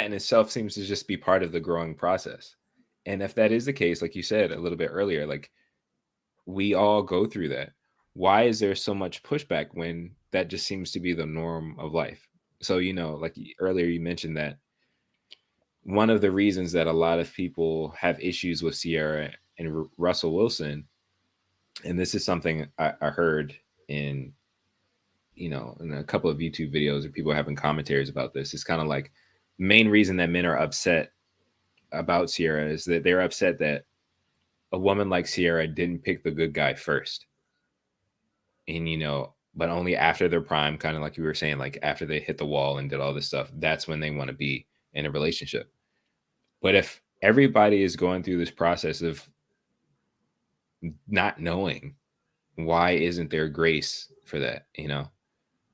S1: in itself seems to just be part of the growing process. And if that is the case, like you said a little bit earlier, like we all go through that. Why is there so much pushback when that just seems to be the norm of life? So, like earlier you mentioned that one of the reasons that a lot of people have issues with Sierra and Russell Wilson, and this is something I heard in, in a couple of YouTube videos, or people having commentaries about this, it's kind of like main reason that men are upset about Sierra is that they're upset that a woman like Sierra didn't pick the good guy first. And, but only after their prime, kind of like you were saying, like after they hit the wall and did all this stuff, that's when they want to be in a relationship. But if everybody is going through this process of not knowing, why isn't there grace for that?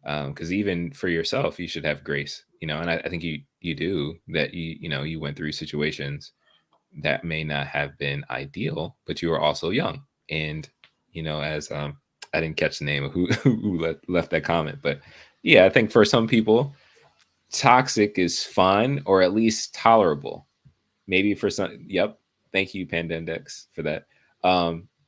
S1: Because even for yourself, you should have grace, and I think you do that. You went through situations that may not have been ideal, but you were also young. And, as I didn't catch the name of who left that comment, but yeah, I think for some people, toxic is fun or at least tolerable. Maybe for some, yep. Thank you, Pandendex, for that.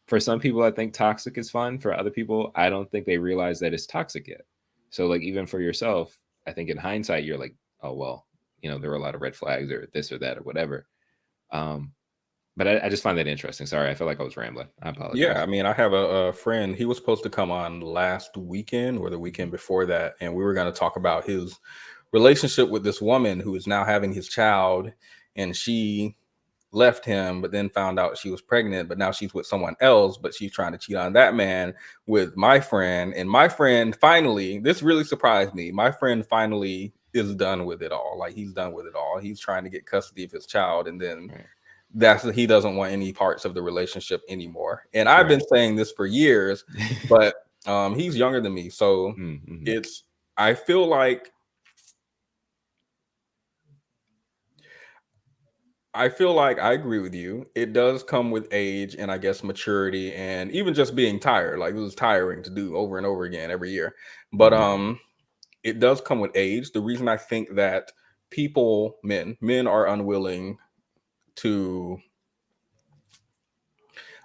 S1: For some people, I think toxic is fun. For other people, I don't think they realize that it's toxic yet. So, like, even for yourself, I think in hindsight, you're like, oh, well, there were a lot of red flags or this or that or whatever. But I just find that interesting. Sorry, I feel like I was rambling. I apologize.
S2: Yeah, I mean, I have a friend. He was supposed to come on last weekend or the weekend before that, and we were going to talk about his relationship with this woman who is now having his child, and she left him, but then found out she was pregnant, but now she's with someone else, but she's trying to cheat on that man with my friend. And my friend finally, this really surprised me. My friend finally is done with it all. Like he's done with it all. He's trying to get custody of his child, and then he doesn't want any parts of the relationship anymore. And I've been saying this for years, but he's younger than me. So I feel like I agree with you. It does come with age and I guess maturity and even just being tired. Like it was tiring to do over and over again every year. But it does come with age. The reason I think that men are unwilling to,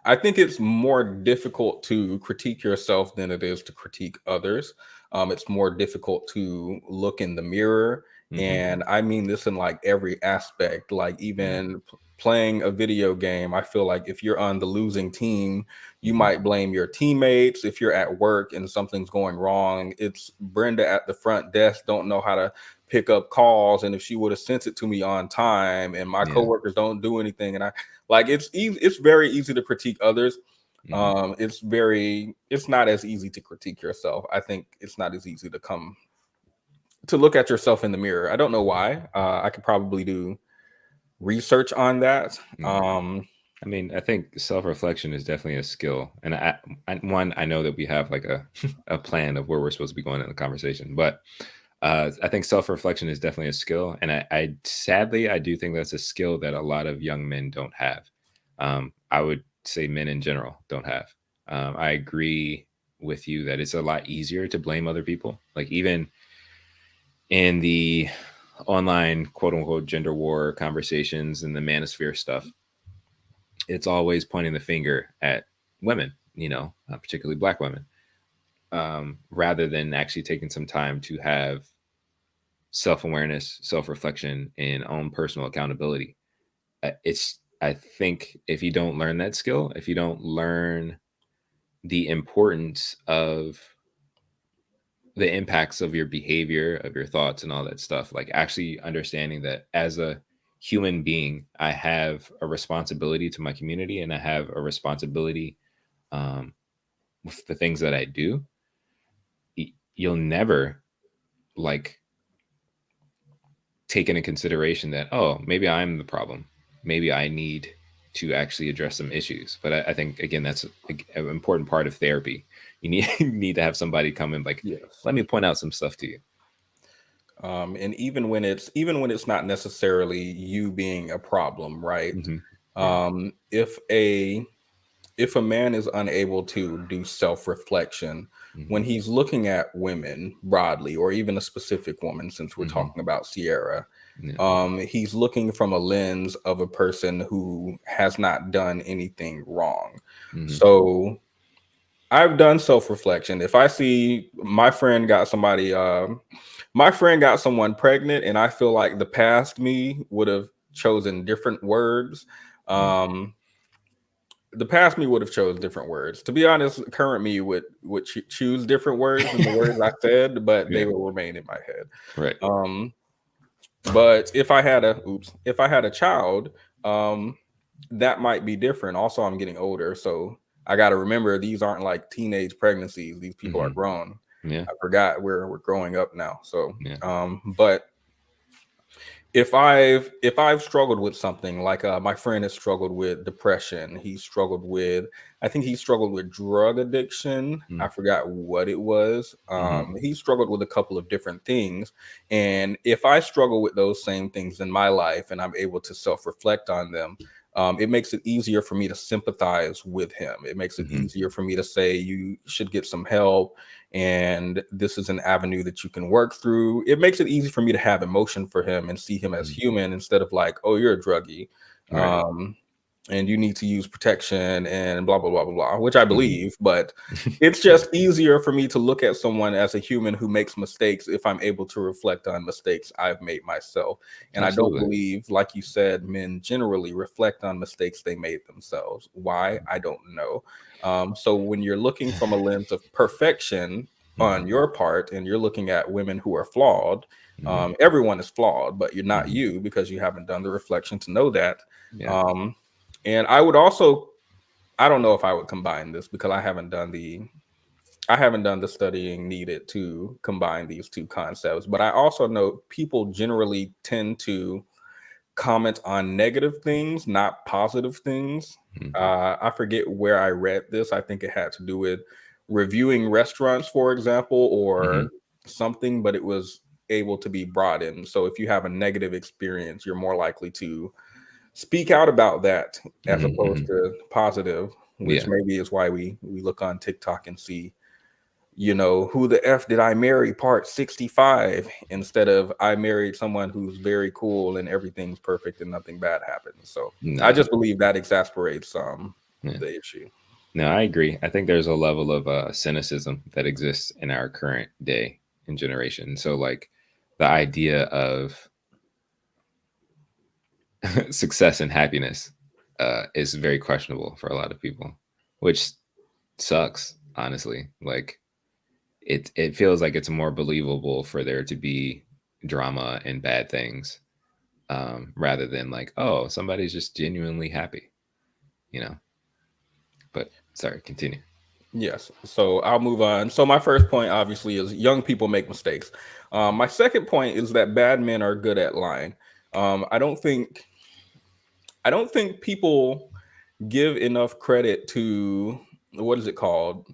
S2: I think it's more difficult to critique yourself than it is to critique others. It's more difficult to look in the mirror. And I mean this in like every aspect, like even playing a video game. I feel like if you're on the losing team, you might blame your teammates. If you're at work and something's going wrong, it's Brenda at the front desk don't know how to pick up calls. And if she would have sent it to me on time and my coworkers don't do anything. And I like, it's very easy to critique others. It's not as easy to critique yourself. I think it's not as easy to look at yourself in the mirror. I don't know why. I could probably do research on that.
S1: I mean, I think self-reflection is definitely a skill, and I know that we have like a a plan of where we're supposed to be going in the conversation, but I think self-reflection is definitely a skill, and I sadly I do think that's a skill that a lot of young men don't have. I would say men in general don't have. I agree with you that it's a lot easier to blame other people, like even in the online quote unquote gender war conversations and the manosphere stuff, it's always pointing the finger at women, particularly black women, rather than actually taking some time to have self-awareness, self-reflection, and own personal accountability. I think if you don't learn that skill, if you don't learn the importance of the impacts of your behavior, of your thoughts, and all that stuff, like actually understanding that as a human being, I have a responsibility to my community and I have a responsibility with the things that I do, you'll never like take into consideration that, oh, maybe I'm the problem. Maybe I need to actually address some issues. But I think, again, that's an important part of therapy. You need, you need to have somebody come and like,
S2: Yes.
S1: let me point out some stuff to you.
S2: And even when it's not necessarily you being a problem, right?
S1: Mm-hmm.
S2: If a man is unable to do self-reflection
S1: Mm-hmm.
S2: when he's looking at women broadly, or even a specific woman, since we're
S1: Mm-hmm.
S2: talking about Sierra,
S1: Yeah.
S2: he's looking from a lens of a person who has not done anything wrong.
S1: Mm-hmm.
S2: So I've done self-reflection. If I see my friend got someone pregnant, and I feel like the past me would have chosen different words. The past me would have chose different words. To be honest, current me would choose different words than the words I said, but they will remain in my head.
S1: Right.
S2: But if I had a child, that might be different. Also, I'm getting older, so I got to remember these aren't like teenage pregnancies. These people are grown.
S1: Yeah.
S2: I forgot we're growing up now. So,
S1: Yeah.
S2: But if I've struggled with something, like my friend has struggled with depression, I think he struggled with drug addiction. I forgot what it was. He struggled with a couple of different things, and if I struggle with those same things in my life and I'm able to self-reflect on them, it makes it easier for me to sympathize with him. It makes it easier for me to say you should get some help, and this is an avenue that you can work through. It makes it easy for me to have emotion for him and see him as human, instead of like, oh, you're a druggie,
S1: Right.
S2: and you need to use protection and blah blah blah blah blah, which I believe. But it's just easier for me to look at someone as a human who makes mistakes if I'm able to reflect on mistakes I've made myself. And
S1: Absolutely.
S2: I don't believe, like you said, men generally reflect on mistakes they made themselves. Why? I don't know. So when you're looking from a lens of perfection on your part, and you're looking at women who are flawed, everyone is flawed, but you're not you, because you haven't done the reflection to know that.
S1: Yeah.
S2: And I would also, I don't know if I would combine this, because I haven't done the studying needed to combine these two concepts. But I also know people generally tend to comment on negative things, not positive things. I forget where I read this. I think it had to do with reviewing restaurants, for example, or something, but it was able to be brought in. So if you have a negative experience, you're more likely to speak out about that as opposed to positive, which maybe is why we look on TikTok and see, who the F did I marry part 65, instead of I married someone who's very cool and everything's perfect and nothing bad happens. So I just believe that exasperates the issue.
S1: No, I agree. I think there's a level of cynicism that exists in our current day and generation. So like the idea of success and happiness is very questionable for a lot of people, which sucks, honestly. Like it feels like it's more believable for there to be drama and bad things, rather than like, oh, somebody's just genuinely happy, But sorry, continue.
S2: Yes. So I'll move on. So my first point, obviously, is young people make mistakes. My second point is that bad men are good at lying. I don't think people give enough credit to, what is it called?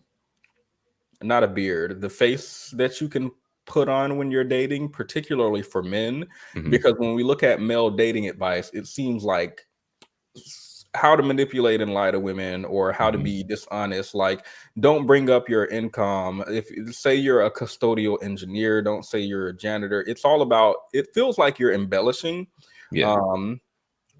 S2: Not a beard, the face that you can put on when you're dating, particularly for men. Because when we look at male dating advice, it seems like how to manipulate and lie to women, or how to be dishonest. Like, don't bring up your income. If say you're a custodial engineer, don't say you're a janitor. It's all about, it feels like you're embellishing.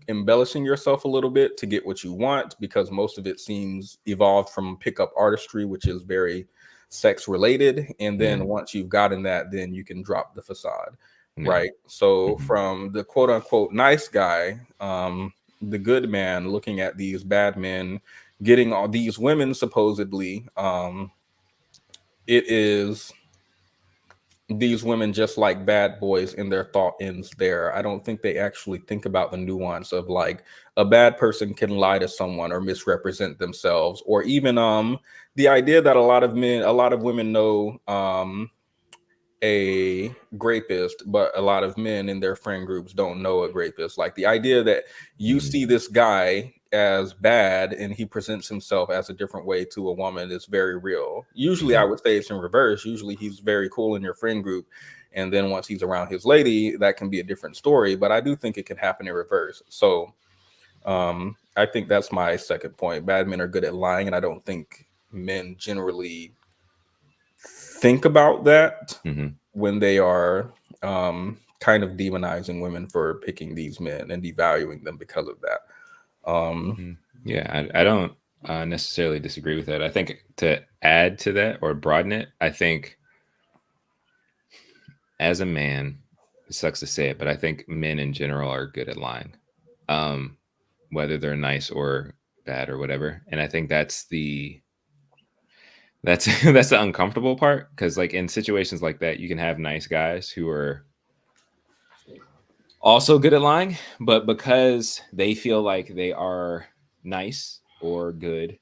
S2: Embellishing yourself a little bit to get what you want, because most of it seems evolved from pickup artistry, which is very sex related. And then once you've gotten that, then you can drop the facade, right? So from the quote unquote nice guy, the good man looking at these bad men getting all these women, supposedly, it is these women just like bad boys, and their thought ends there. I don't think they actually think about the nuance of, like, a bad person can lie to someone or misrepresent themselves, or even the idea that a lot of women know a rapist, but a lot of men in their friend groups don't know a rapist. Like, the idea that you see this guy as bad and he presents himself as a different way to a woman is very real. Usually I would say it's in reverse. Usually he's very cool in your friend group, and then once he's around his lady, that can be a different story. But I do think it can happen in reverse. So I think that's my second point. Bad men are good at lying, and I don't think men generally think about that when they are kind of demonizing women for picking these men and devaluing them because of that.
S1: Yeah, I don't necessarily disagree with that. I think to add to that or broaden it, I think as a man, it sucks to say it, but I think men in general are good at lying, whether they're nice or bad or whatever. And I think that's the that's the uncomfortable part, because like in situations like that, you can have nice guys who are also good at lying, but because they feel like they are nice or good,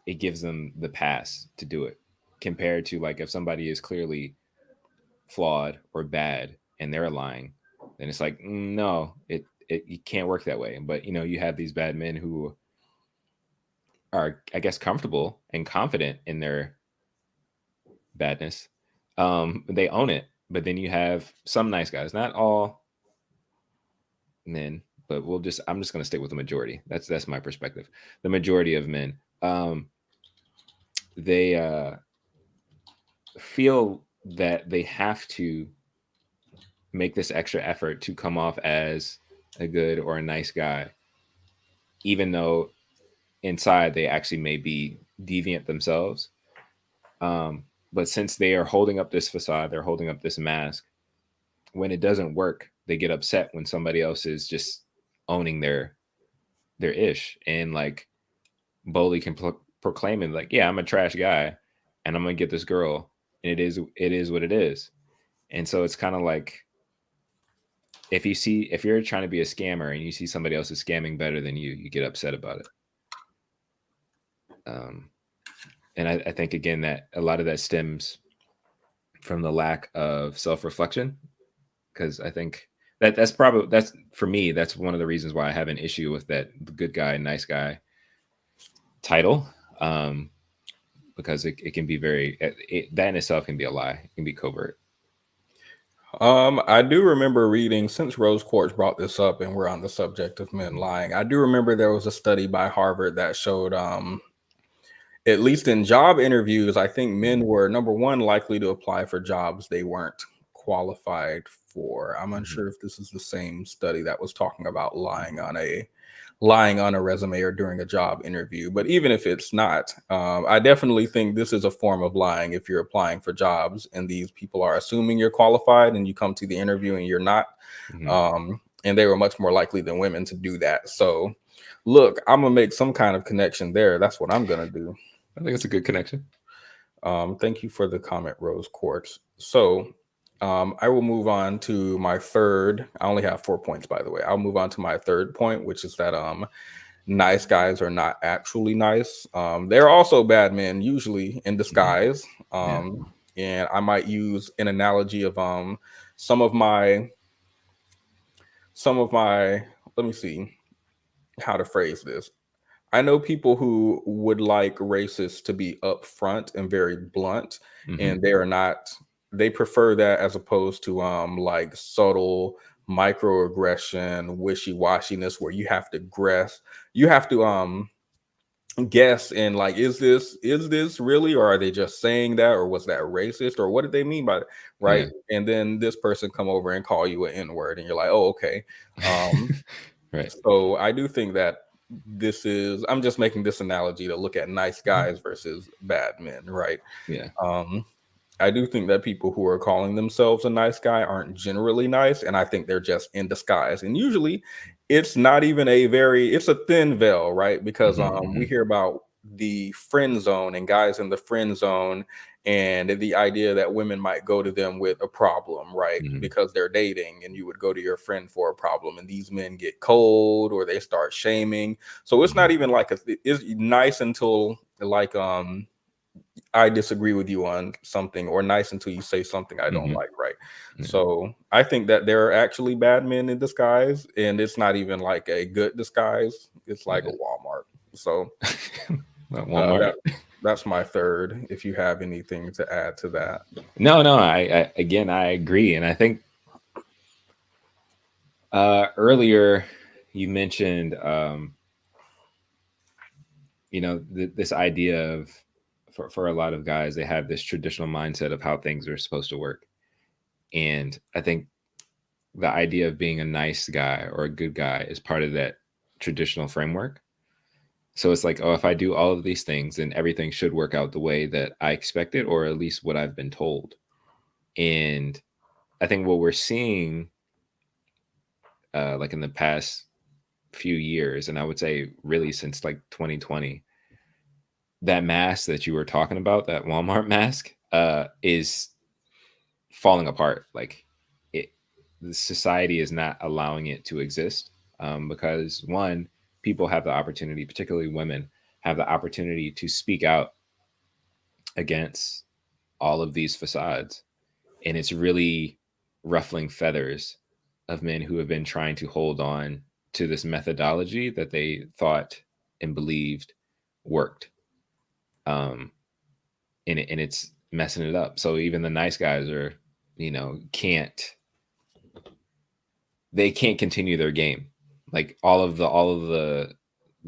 S1: it gives them the pass to do it, compared to like if somebody is clearly flawed or bad and they're lying, then it's like, no, it you can't work that way. But you have these bad men who are, I guess, comfortable and confident in their badness. They own it. But then you have some nice guys, not all men, but I'm just going to stick with the majority. That's my perspective. The majority of men, they feel that they have to make this extra effort to come off as a good or a nice guy, even though inside they actually may be deviant themselves. But since they are holding up this facade, they're holding up this mask, when it doesn't work, they get upset when somebody else is just owning their ish and like boldly can proclaiming like, yeah, I'm a trash guy and I'm gonna get this girl, and it is what it is. And so it's kind of like, if you're trying to be a scammer and you see somebody else is scamming better than you get upset about it. And I think, again, that a lot of that stems from the lack of self-reflection, because I think that's for me, that's one of the reasons why I have an issue with that good guy, nice guy title, because it can be that in itself can be a lie. It can be covert.
S2: I do remember reading, since Rose Quartz brought this up and we're on the subject of men lying, I do remember there was a study by Harvard that showed, at least in job interviews, I think men were, number one, likely to apply for jobs they weren't qualified for. I'm unsure if this is the same study that was talking about lying on a resume or during a job interview. But even if it's not, I definitely think this is a form of lying if you're applying for jobs and these people are assuming you're qualified and you come to the interview and you're not. And they were much more likely than women to do that. So look, I'm gonna make some kind of connection there. That's what I'm gonna do.
S1: I think it's a good connection.
S2: Thank you for the comment, Rose Quartz. So I will move on to my third. I only have 4 points, by the way. I'll move on to my third point, which is that nice guys are not actually nice. They're also bad men, usually in disguise. And I might use an analogy of some of my, let me see. how to phrase this. I know people who would like racists to be upfront and very blunt, and they are not. They prefer that as opposed to like subtle microaggression, wishy-washiness, where you have to guess and like, is this really, or are they just saying that, or was that racist, or what did they mean by it, right? And then this person come over and call you an N-word, and you're like, oh, okay.
S1: Right.
S2: So I do think that I'm just making this analogy to look at nice guys versus bad men, right?
S1: Yeah.
S2: I do think that people who are calling themselves a nice guy aren't generally nice, and I think they're just in disguise. And usually it's not even it's a thin veil, right? Because we hear about the friend zone and guys in the friend zone, and the idea that women might go to them with a problem, right? Because they're dating, and you would go to your friend for a problem, and these men get cold or they start shaming. So it's not even like it's nice until like I disagree with you on something, or nice until you say something I don't like, right? So I think that there are actually bad men in disguise, and it's not even like a good disguise. It's like a Walmart. So
S1: Walmart.
S2: That's my third. If you have anything to add to that.
S1: No, I again, I agree. And I think earlier you mentioned, this idea of, for a lot of guys, they have this traditional mindset of how things are supposed to work. And I think the idea of being a nice guy or a good guy is part of that traditional framework. So it's like, oh, if I do all of these things, then everything should work out the way that I expected, or at least what I've been told. And I think what we're seeing, like in the past few years, and I would say really since like 2020, that mask that you were talking about, that Walmart mask, is falling apart. Like the society is not allowing it to exist, because one, people have the opportunity, particularly women, have the opportunity to speak out against all of these facades, and it's really ruffling feathers of men who have been trying to hold on to this methodology that they thought and believed worked. And it's messing it up. So even the nice guys are, can't continue their game. Like all of the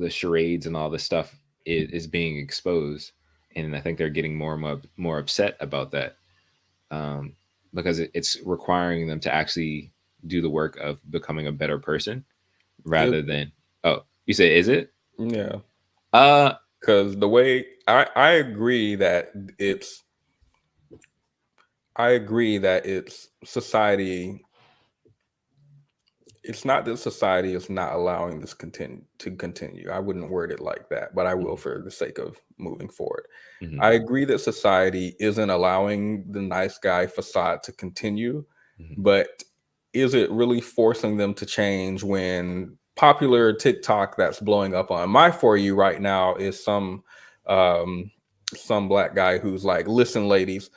S1: charades and all this stuff is being exposed, and I think they're getting more and more upset about that, because it's requiring them to actually do the work of becoming a better person rather than. Oh, you say, is it?
S2: Yeah. Because the way I agree that it's society. It's not that society is not allowing this to continue. I wouldn't word it like that, but I will for the sake of moving forward. I agree that society isn't allowing the nice guy facade to continue, but is it really forcing them to change when popular TikTok that's blowing up on my For You right now is some black guy who's like, listen, ladies,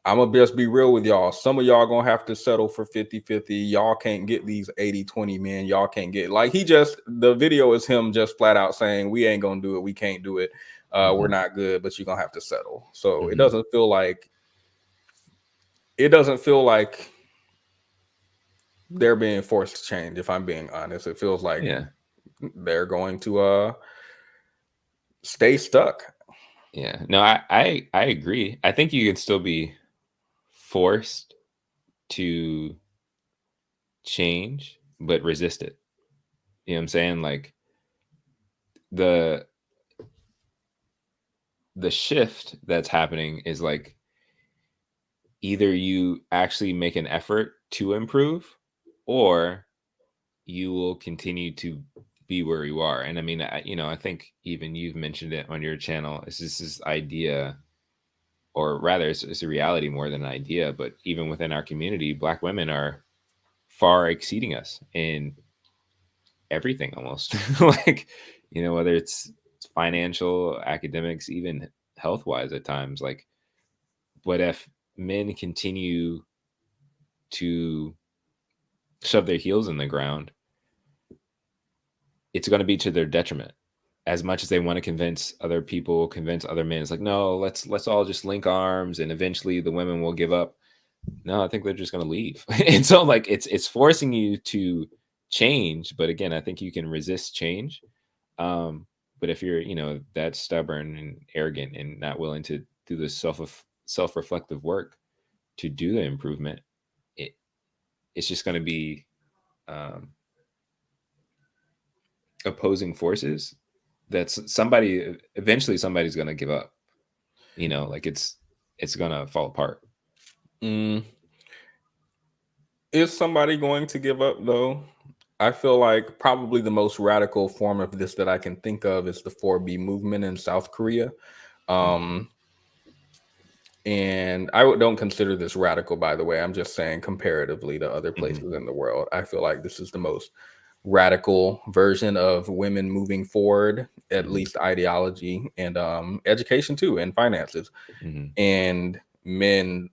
S2: I'm gonna just be real with y'all. Some of y'all gonna have to settle for 50-50. Y'all can't get these 80-20 men. Y'all can't get, like, the video is him just flat out saying, we ain't gonna do it. We can't do it. We're not good, but you're gonna have to settle. So it doesn't feel like they're being forced to change. If I'm being honest, it feels like they're going to stay stuck.
S1: Yeah, no, I agree. I think you can still be forced to change, but resist it. You know what I'm saying? Like the shift that's happening is like, either you actually make an effort to improve, or you will continue to be where you are. And I mean, I think even you've mentioned it on your channel. It's just this idea, or rather it's a reality more than an idea, but even within our community, Black women are far exceeding us in everything almost. Like, whether it's financial, academics, even health wise at times. Like, but if men continue to shove their heels in the ground, it's going to be to their detriment. As much as they want to convince other people, convince other men, it's like, no, let's all just link arms and eventually the women will give up. No, I think they're just going to leave. And so like it's forcing you to change. But again, I think you can resist change. But if you're, that stubborn and arrogant and not willing to do the self-reflective work to do the improvement, it's just going to be opposing forces. That's eventually somebody's going to give up. Like it's going to fall apart.
S2: Is somebody going to give up though? I feel like probably the most radical form of this that I can think of is the 4B movement in South Korea. And I don't consider this radical, by the way. I'm just saying comparatively to other places in the world, I feel like this is the most radical version of women moving forward, at least ideology and education too, and finances, and men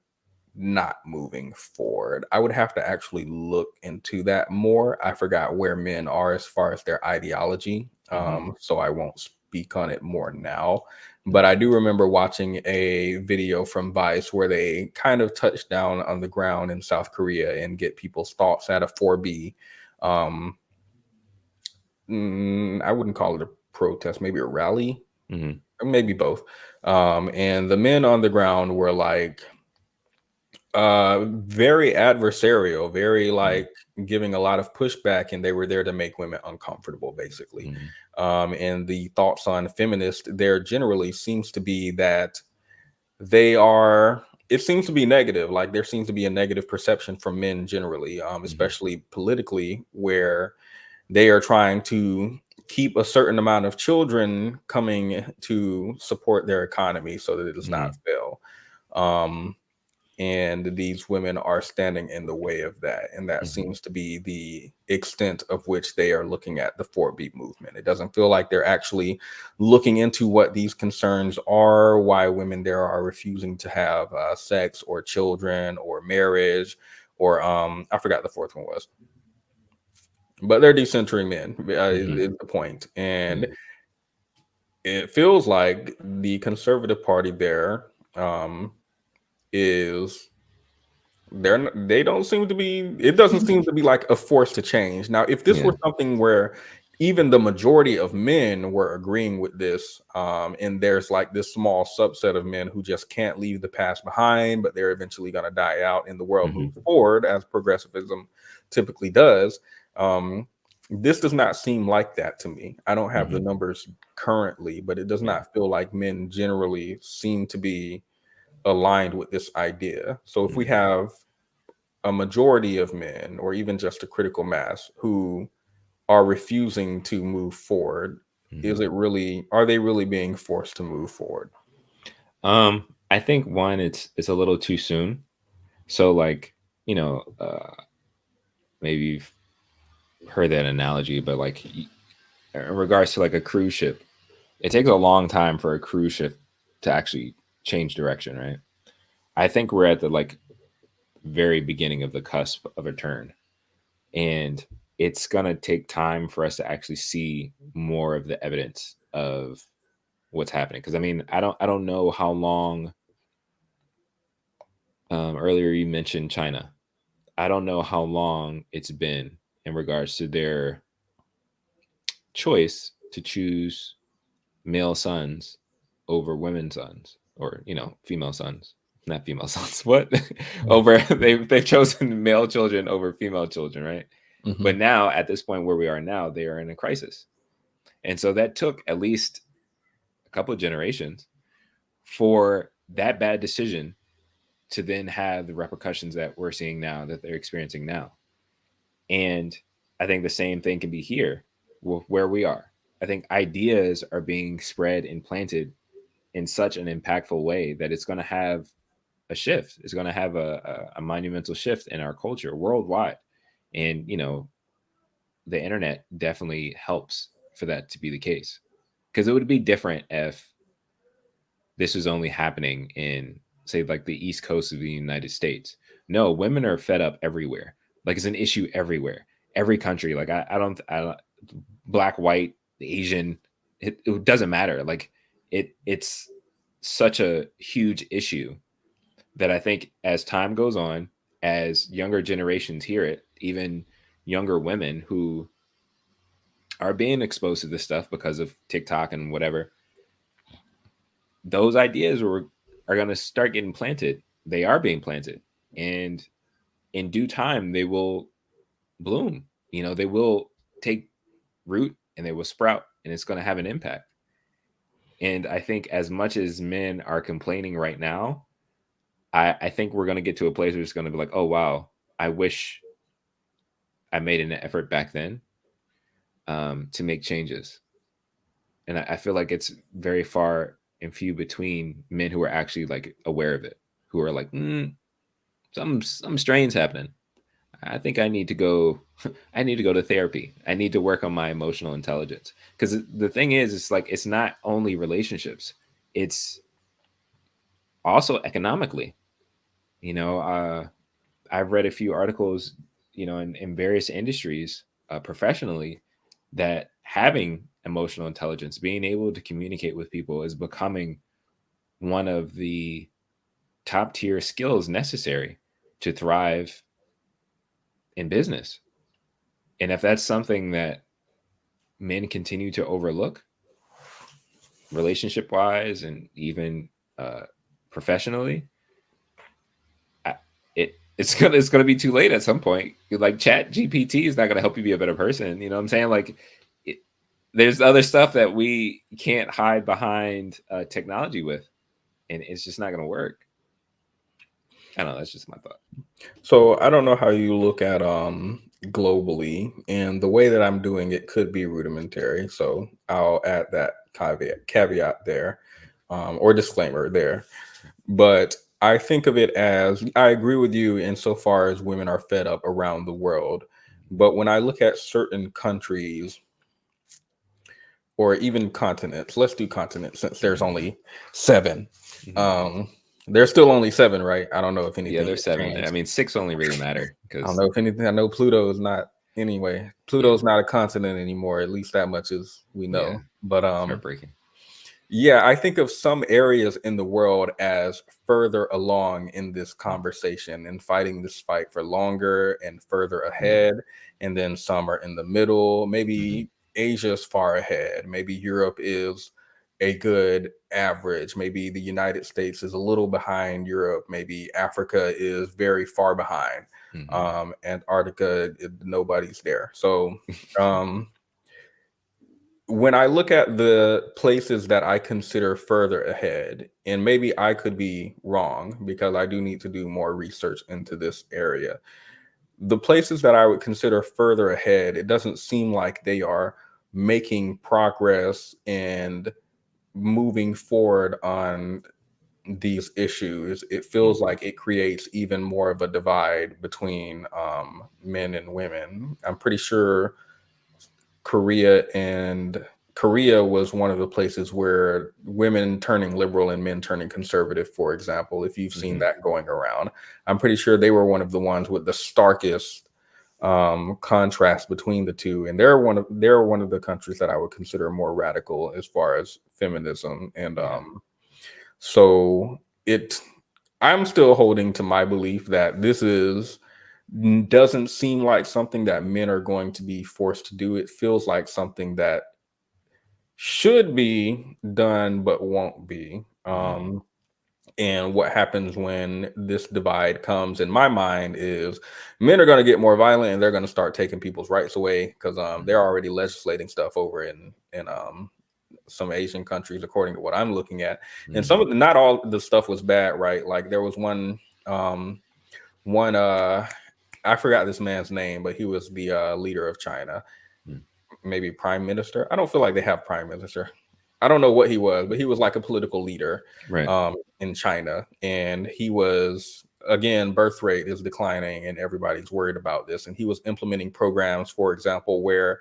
S2: not moving forward. I would have to actually look into that more. I forgot where men are as far as their ideology, so I won't speak on it more now. But I do remember watching a video from Vice where they kind of touched down on the ground in South Korea and get people's thoughts at a 4B. I wouldn't call it a protest, maybe a rally, or maybe both. And the men on the ground were like very adversarial, very like giving a lot of pushback, and they were there to make women uncomfortable, basically. And the thoughts on feminists there generally seems to be that it seems to be negative. Like there seems to be a negative perception from men generally, especially politically, where they are trying to keep a certain amount of children coming to support their economy so that it does not fail. And these women are standing in the way of that. And that seems to be the extent of which they are looking at the 4B movement. It doesn't feel like they're actually looking into what these concerns are, why women there are refusing to have sex or children or marriage, or I forgot the fourth one was. But they're decentering men is the point. And it feels like the conservative party there they don't seem to be, it doesn't seem to be like a force to change. Now, if this were something where even the majority of men were agreeing with this, and there's like this small subset of men who just can't leave the past behind, but they're eventually going to die out and the world moves forward as progressivism typically does. This does not seem like that to me. I don't have the numbers currently, but it does not feel like men generally seem to be aligned with this idea. So if we have a majority of men, or even just a critical mass, who are refusing to move forward, are they really being forced to move forward?
S1: I think one, it's a little too soon. So like, maybe you've heard that analogy, but like in regards to like a cruise ship, it takes a long time for a cruise ship to actually change direction, right? I think we're at the like very beginning of the cusp of a turn, and it's gonna take time for us to actually see more of the evidence of what's happening. Because I mean, I don't know how long. Earlier you mentioned China. I don't know how long it's been in regards to their choice to choose male sons over women's sons, or female sons, not female sons. What? Over they've chosen male children over female children, right? But now at this point where we are now, they are in a crisis, and so that took at least a couple of generations for that bad decision to then have the repercussions that we're seeing now, that they're experiencing now. And I think the same thing can be here where we are. I think ideas are being spread and planted in such an impactful way that it's going to have a shift. It's going to have a monumental shift in our culture worldwide. And, the internet definitely helps for that to be the case. Because it would be different if this was only happening in, say, like the East Coast of the United States. No, women are fed up everywhere. Like it's an issue everywhere, every country. Like I don't black, white, Asian, it doesn't matter. Like it's such a huge issue that I think as time goes on, as younger generations hear it, even younger women who are being exposed to this stuff because of TikTok and whatever, those ideas are going to start getting planted. They are being planted, and in due time they will bloom. You know, they will take root and they will sprout, and it's going to have an impact. And I think as much as men are complaining right now, I think we're going to get to a place where it's going to be like, oh wow, I wish I made an effort back then to make changes. And I feel like it's very far and few between men who are actually like aware of it, who are like, some strange happening. I think I need to go. I need to go to therapy. I need to work on my emotional intelligence. Because the thing is, it's like it's not only relationships; it's also economically. You know, I've read a few articles, you know, in various industries, professionally, that having emotional intelligence, being able to communicate with people, is becoming one of the top tier skills necessary to thrive in business. And if that's something that men continue to overlook, relationship wise and even professionally, it's gonna be too late at some point. Like Chat GPT is not gonna help you be a better person. You know what I'm saying? Like there's other stuff that we can't hide behind technology with, and it's just not gonna work. I don't know. That's just my thought.
S2: So I don't know how you look at globally, and the way that I'm doing it could be rudimentary. So I'll add that caveat there, or disclaimer there. But I think of it as, I agree with you insofar as women are fed up around the world. But when I look at certain countries or even continents, let's do continents since there's only 7. There's still only 7, right? I don't know if anything.
S1: Yeah, there's 7. Changed. I mean, 6 only really matter.
S2: I don't know if anything. I know Pluto is not. Anyway, Pluto's not a continent anymore. At least that much as we know. Yeah. But
S1: heartbreaking.
S2: Yeah, I think of some areas in the world as further along in this conversation and fighting this fight for longer and further ahead. And then some are in the middle. Maybe Asia's far ahead. Maybe Europe is a good average. Maybe the United States is a little behind Europe. Maybe Africa is very far behind. Antarctica, nobody's there. So when I look at the places that I consider further ahead, and maybe I could be wrong because I do need to do more research into this area. The places that I would consider further ahead, it doesn't seem like they are making progress and moving forward on these issues. It feels like it creates even more of a divide between men and women. I'm pretty sure Korea was one of the places where women turning liberal and men turning conservative, for example, if you've seen that going around. I'm pretty sure they were one of the ones with the starkest contrast between the two, and they're one of the countries that I would consider more radical as far as feminism. And so I'm still holding to my belief that this doesn't seem like something that men are going to be forced to do. It feels like something that should be done but won't be. And what happens when this divide comes, in my mind, is men are going to get more violent and they're going to start taking people's rights away because they're already legislating stuff over in some Asian countries, according to what I'm looking at. And not all the stuff was bad, right? Like there was one I forgot this man's name, but he was the leader of China, maybe prime minister. I don't feel like they have prime minister. I don't know what he was, but he was like a political leader in China. And he was, again, birth rate is declining and everybody's worried about this. And he was implementing programs, for example, where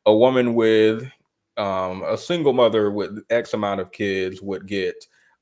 S2: a woman with a single mother with X amount of kids would get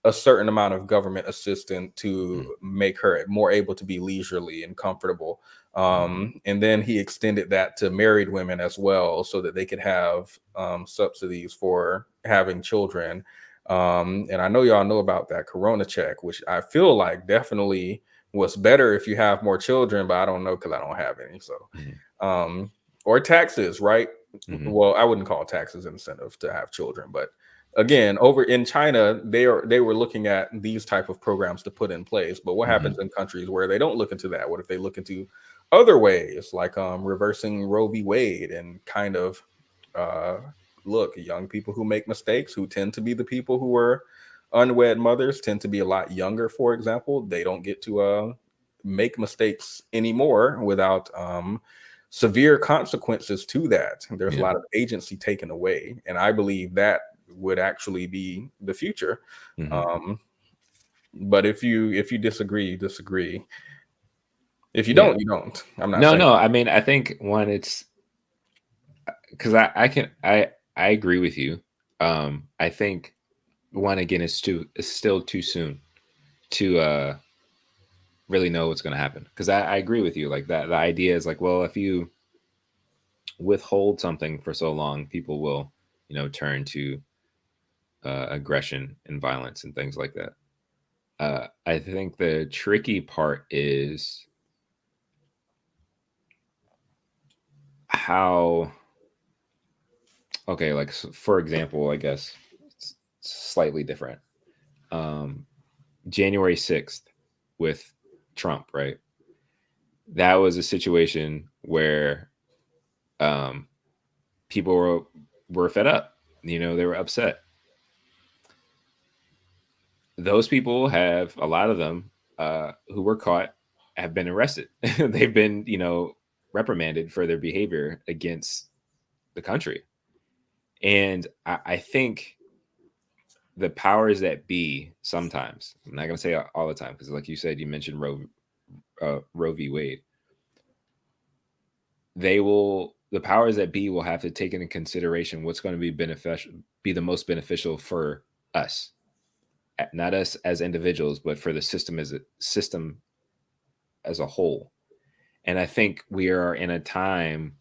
S2: a certain amount of government assistance to make her more able to be leisurely and comfortable And then he extended that to married women as well, so that they could have subsidies for having children. And I know y'all know about that Corona check, which I feel like definitely was better if you have more children, but I don't know because I don't have any. So, or taxes, right? Well, I wouldn't call taxes incentive to have children, but again, over in China, they were looking at these type of programs to put in place. But what happens in countries where they don't look into that? What if they look into other ways, like reversing Roe v. Wade, and kind of look, young people who make mistakes, who tend to be the people who are unwed mothers, tend to be a lot younger, for example. They don't get to make mistakes anymore without severe consequences to that. There's a lot of agency taken away, and I believe that would actually be the future. But if you disagree, you disagree. If you don't, you don't. I'm not saying.
S1: No, I mean, I think one, it's because I agree with you. I think one, again, it's still too soon to really know what's going to happen, because I agree with you. Like that, the idea is like, well, if you withhold something for so long, people will, turn to aggression and violence and things like that. I think the tricky part is how, okay, like for example, I guess it's slightly different. January 6th with Trump, right? That was a situation where people were fed up. They were upset. Those people have, a lot of them who were caught, have been arrested. They've been, reprimanded for their behavior against the country. And I think the powers that be, sometimes, I'm not going to say all the time, because like you said, you mentioned Roe v. Wade. The powers that be will have to take into consideration what's going to be the most beneficial for us, not us as individuals, but for the system as a whole. And I think we are in a time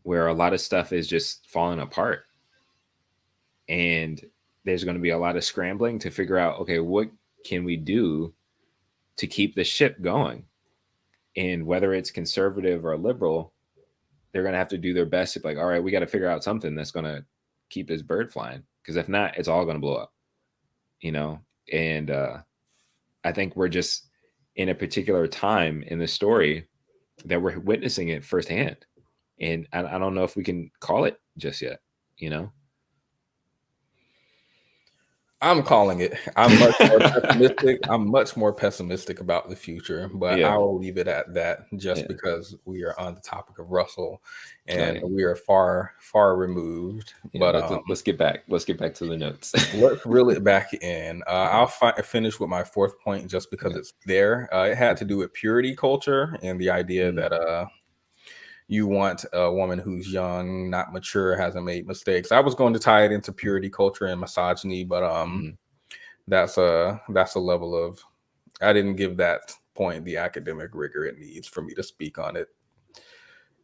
S1: where a lot of stuff is just falling apart, and there's going to be a lot of scrambling to figure out, okay, what can we do to keep the ship going? And whether it's conservative or liberal, they're going to have to do their best to be like, all right, we got to figure out something that's going to keep this bird flying, because if not, it's all going to blow up, and I think we're just in a particular time in the story that we're witnessing it firsthand, and I don't know if we can call it just yet.
S2: I'm calling it. I'm much more pessimistic. I'm much more pessimistic about the future, but I will leave it at that, just because we are on the topic of Russell, and we are far, far removed. But
S1: let's get back to the notes.
S2: Let's reel it back in. I'll finish with my fourth point, just because it's there. It had to do with purity culture, and the idea that you want a woman who's young, not mature, hasn't made mistakes. I was going to tie it into purity culture and misogyny, but that's a level of, I didn't give that point the academic rigor it needs for me to speak on it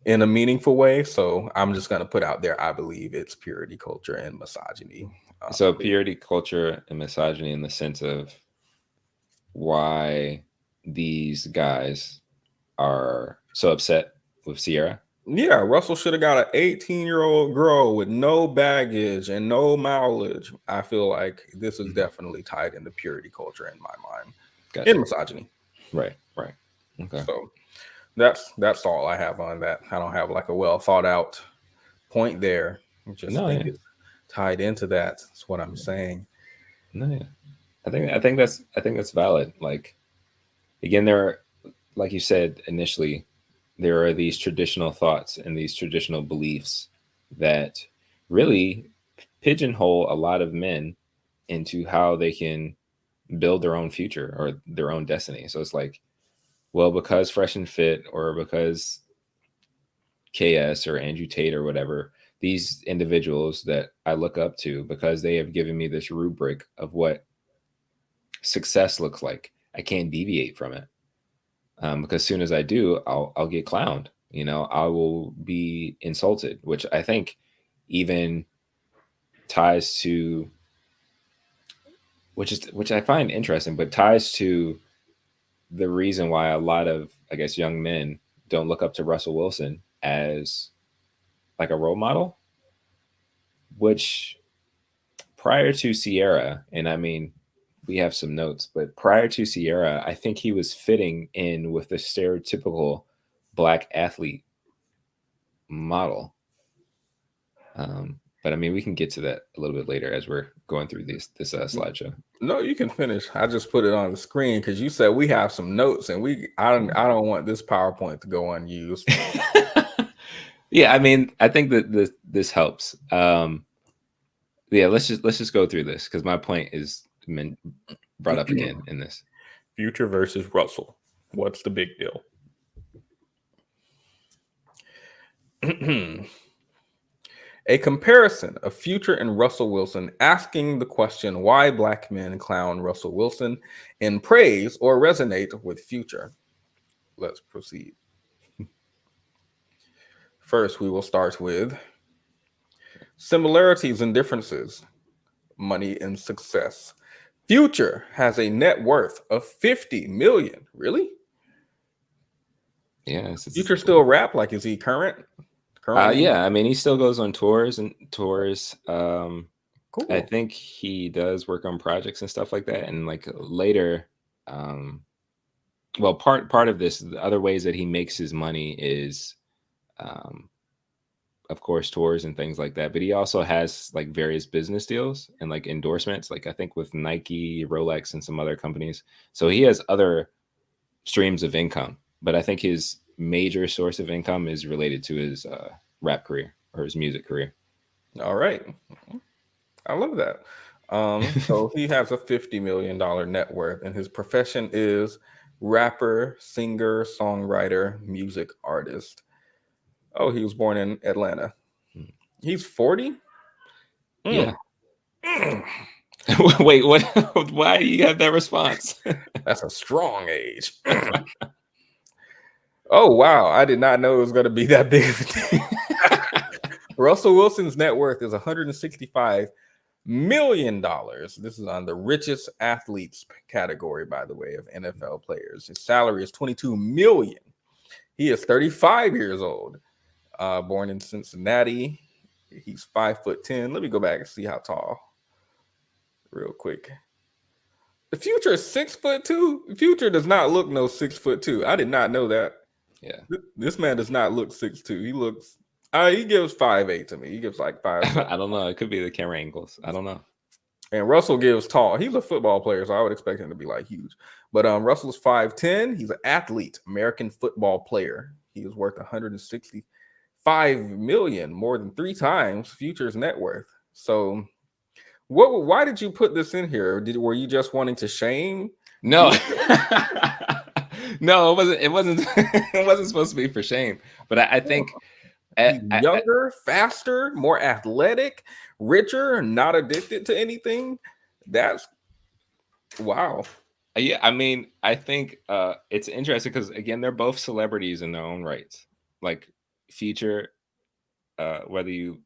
S2: in a meaningful way. So I'm just going to put out there, I believe it's purity culture and misogyny.
S1: So purity culture and misogyny, in the sense of why these guys are so upset with Sierra.
S2: Yeah, Russell should have got an 18-year-old girl with no baggage and no mileage. I feel like this is definitely tied into purity culture in my mind. Gotcha. And misogyny.
S1: Right. Okay.
S2: So that's all I have on that. I don't have like a well thought out point there. I just think it's tied into that. That's what I'm saying.
S1: No, yeah. I think that's valid. Like, again, there are, like you said initially, there are these traditional thoughts and these traditional beliefs that really pigeonhole a lot of men into how they can build their own future or their own destiny. So it's like, well, because Fresh and Fit, or because KS or Andrew Tate or whatever, these individuals that I look up to, because they have given me this rubric of what success looks like, I can't deviate from it. because as soon as I do, I'll get clowned. I will be insulted, which I think even ties to which I find interesting, but ties to the reason why a lot of, I guess, young men don't look up to Russell Wilson as like a role model, which prior to Sierra, and I mean, we have some notes, but prior to Sierra, I think he was fitting in with the stereotypical black athlete model. But I mean, we can get to that a little bit later as we're going through this slideshow.
S2: No, you can finish. I just put it on the screen because you said we have some notes, and I don't want this PowerPoint to go unused.
S1: Yeah, I mean, I think that this helps. Yeah, let's just go through this because my point is brought up again in this.
S2: Future versus Russell. What's the big deal? A comparison of Future and Russell Wilson, asking the question why black men clown Russell Wilson in praise or resonate with Future. Let's proceed. First, we will start with similarities and differences. Money and success. Future has a net worth of 50 million. Really?
S1: Yeah.
S2: Future still rap? Like, is he current?
S1: Yeah, I mean, he still goes on tours. Cool. I think he does work on projects and stuff like that. And like later, well, part of this, the other ways that he makes his money is, of course, tours and things like that. But he also has like various business deals and like endorsements, like I think with Nike, Rolex, and some other companies. So he has other streams of income. But I think his major source of income is related to his rap career or his music career.
S2: All right. I love that. So he has a $50 million net worth, and his profession is rapper, singer, songwriter, music artist. Oh, he was born in Atlanta. He's 40?
S1: Yeah. Wait, what? Why do you have that response?
S2: That's a strong age. Oh, wow. I did not know it was going to be that big of a thing. Russell Wilson's net worth is $165 million. This is on the richest athletes category, by the way, of NFL players. His salary is $22 million. He is 35 years old, born in Cincinnati. He's 5'10". Let me go back and see how tall real quick. The Future is 6'2". Future does not look no 6'2". I did not know that.
S1: Yeah,
S2: this man does not look 6'2". He looks, he gives 5'8" to me. He gives like 5.
S1: I don't know. It could be the camera angles. I don't know.
S2: And Russell gives tall. He's a football player, so I would expect him to be like huge. But Russell's 5'10". He's an athlete, American football player. He is worth $165 million, more than 3 times Future's net worth. So, why did you put this in here? Were you just wanting to shame?
S1: No. No, it wasn't it wasn't supposed to be for shame. But I think
S2: younger, faster, more athletic, richer, not addicted to anything. That's wow.
S1: Yeah, I mean, I think it's interesting because again, they're both celebrities in their own rights. Like Future, whether you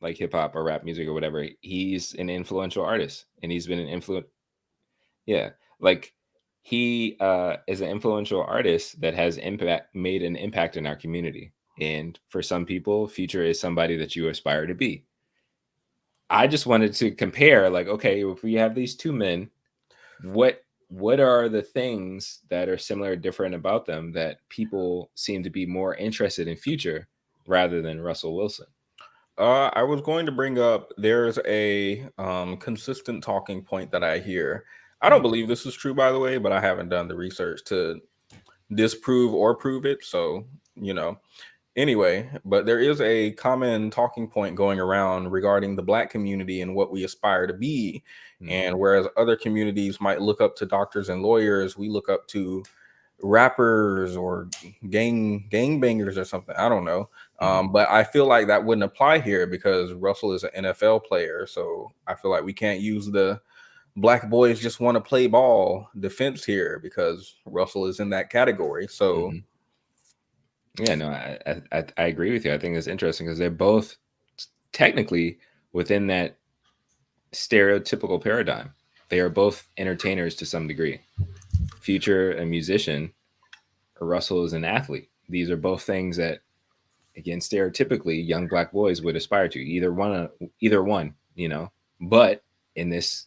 S1: like hip hop or rap music or whatever, he's an influential artist, and he's been an influence. Yeah, like he is an influential artist that has made an impact in our community. And for some people, Future is somebody that you aspire to be. I just wanted to compare, like, okay, if we have these two men, what are the things that are similar or different about them that people seem to be more interested in Future rather than Russell Wilson?
S2: I was going to bring up, there's a consistent talking point that I hear. I don't believe this is true, by the way, but I haven't done the research to disprove or prove it. So, anyway, but there is a common talking point going around regarding the Black community and what we aspire to be. Mm-hmm. And whereas other communities might look up to doctors and lawyers, we look up to rappers or gangbangers or something. I don't know. But I feel like that wouldn't apply here because Russell is an NFL player. So I feel like we can't use the black boys just want to play ball defense here because Russell is in that category. So
S1: yeah, no, I agree with you. I think it's interesting because they're both technically within that stereotypical paradigm. They are both entertainers to some degree. Future, a musician, Russell is an athlete. These are both things that, again, stereotypically young black boys would aspire to. Either one, you know. But in this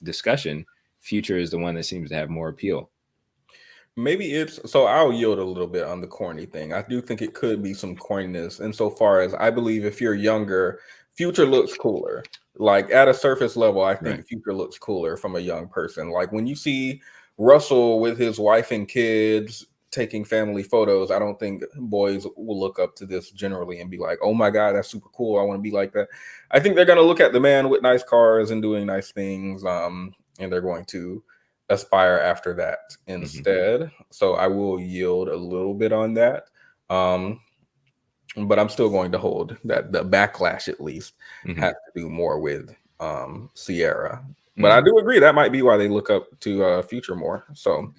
S1: discussion, Future is the one that seems to have more appeal.
S2: Maybe it's so. I'll yield a little bit on the corny thing. I do think it could be some corniness insofar as I believe if you're younger, Future looks cooler. Like at a surface level, I think Future looks cooler from a young person. Like when you see Russell with his wife and kids taking family photos, I don't think boys will look up to this generally and be like, oh my God, that's super cool. I want to be like that. I think they're going to look at the man with nice cars and doing nice things. And they're going to aspire after that instead. So I will yield a little bit on that. But I'm still going to hold that the backlash at least has to do more with Sierra. But I do agree that might be why they look up to Future more. So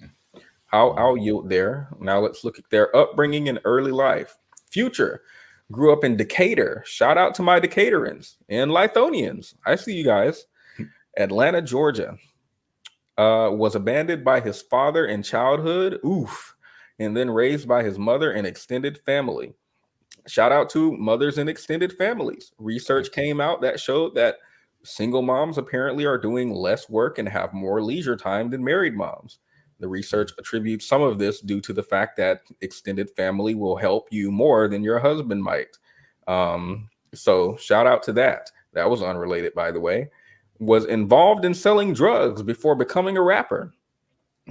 S2: I'll yield there. Now let's look at their upbringing in early life. Future grew up in Decatur. Shout out to my Decaturans and Lithonians. I see you guys. Atlanta, Georgia. Was abandoned by his father in childhood. Oof. And then raised by his mother and extended family. Shout out to mothers and extended families. Research came out that showed that single moms apparently are doing less work and have more leisure time than married moms. The research attributes some of this due to the fact that extended family will help you more than your husband might. So shout out to that. That was unrelated, by the way. Was involved in selling drugs before becoming a rapper.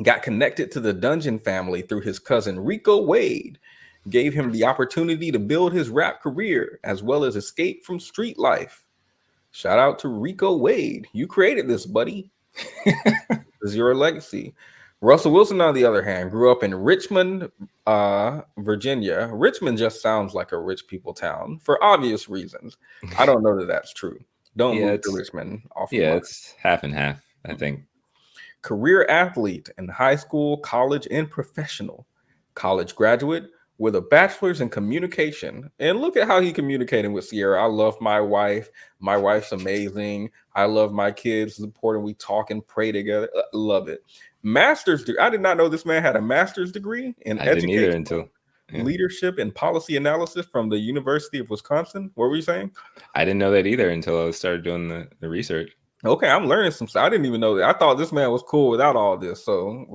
S2: Got connected to the Dungeon family through his cousin Rico Wade. Gave him the opportunity to build his rap career as well as escape from street life. Shout out to Rico Wade. You created this, buddy. This is your legacy. Russell Wilson, on the other hand, grew up in Richmond, Virginia. Richmond just sounds like a rich people town for obvious reasons. I don't know that that's true. Don't move to Richmond off.
S1: Yeah, it's half and half, I think.
S2: Career athlete in high school, college, and professional. College graduate with a bachelor's in communication. And look at how he communicated with Sierra. I love my wife. My wife's amazing. I love my kids. It's important we talk and pray together. Love it. Master's degree. I did not know this man had a master's degree in education.
S1: Didn't either until
S2: leadership and policy analysis from the University of Wisconsin. What were you saying?
S1: I didn't know that either until I started doing the research.
S2: Okay, I'm learning some stuff. I didn't even know that. I thought this man was cool without all this. So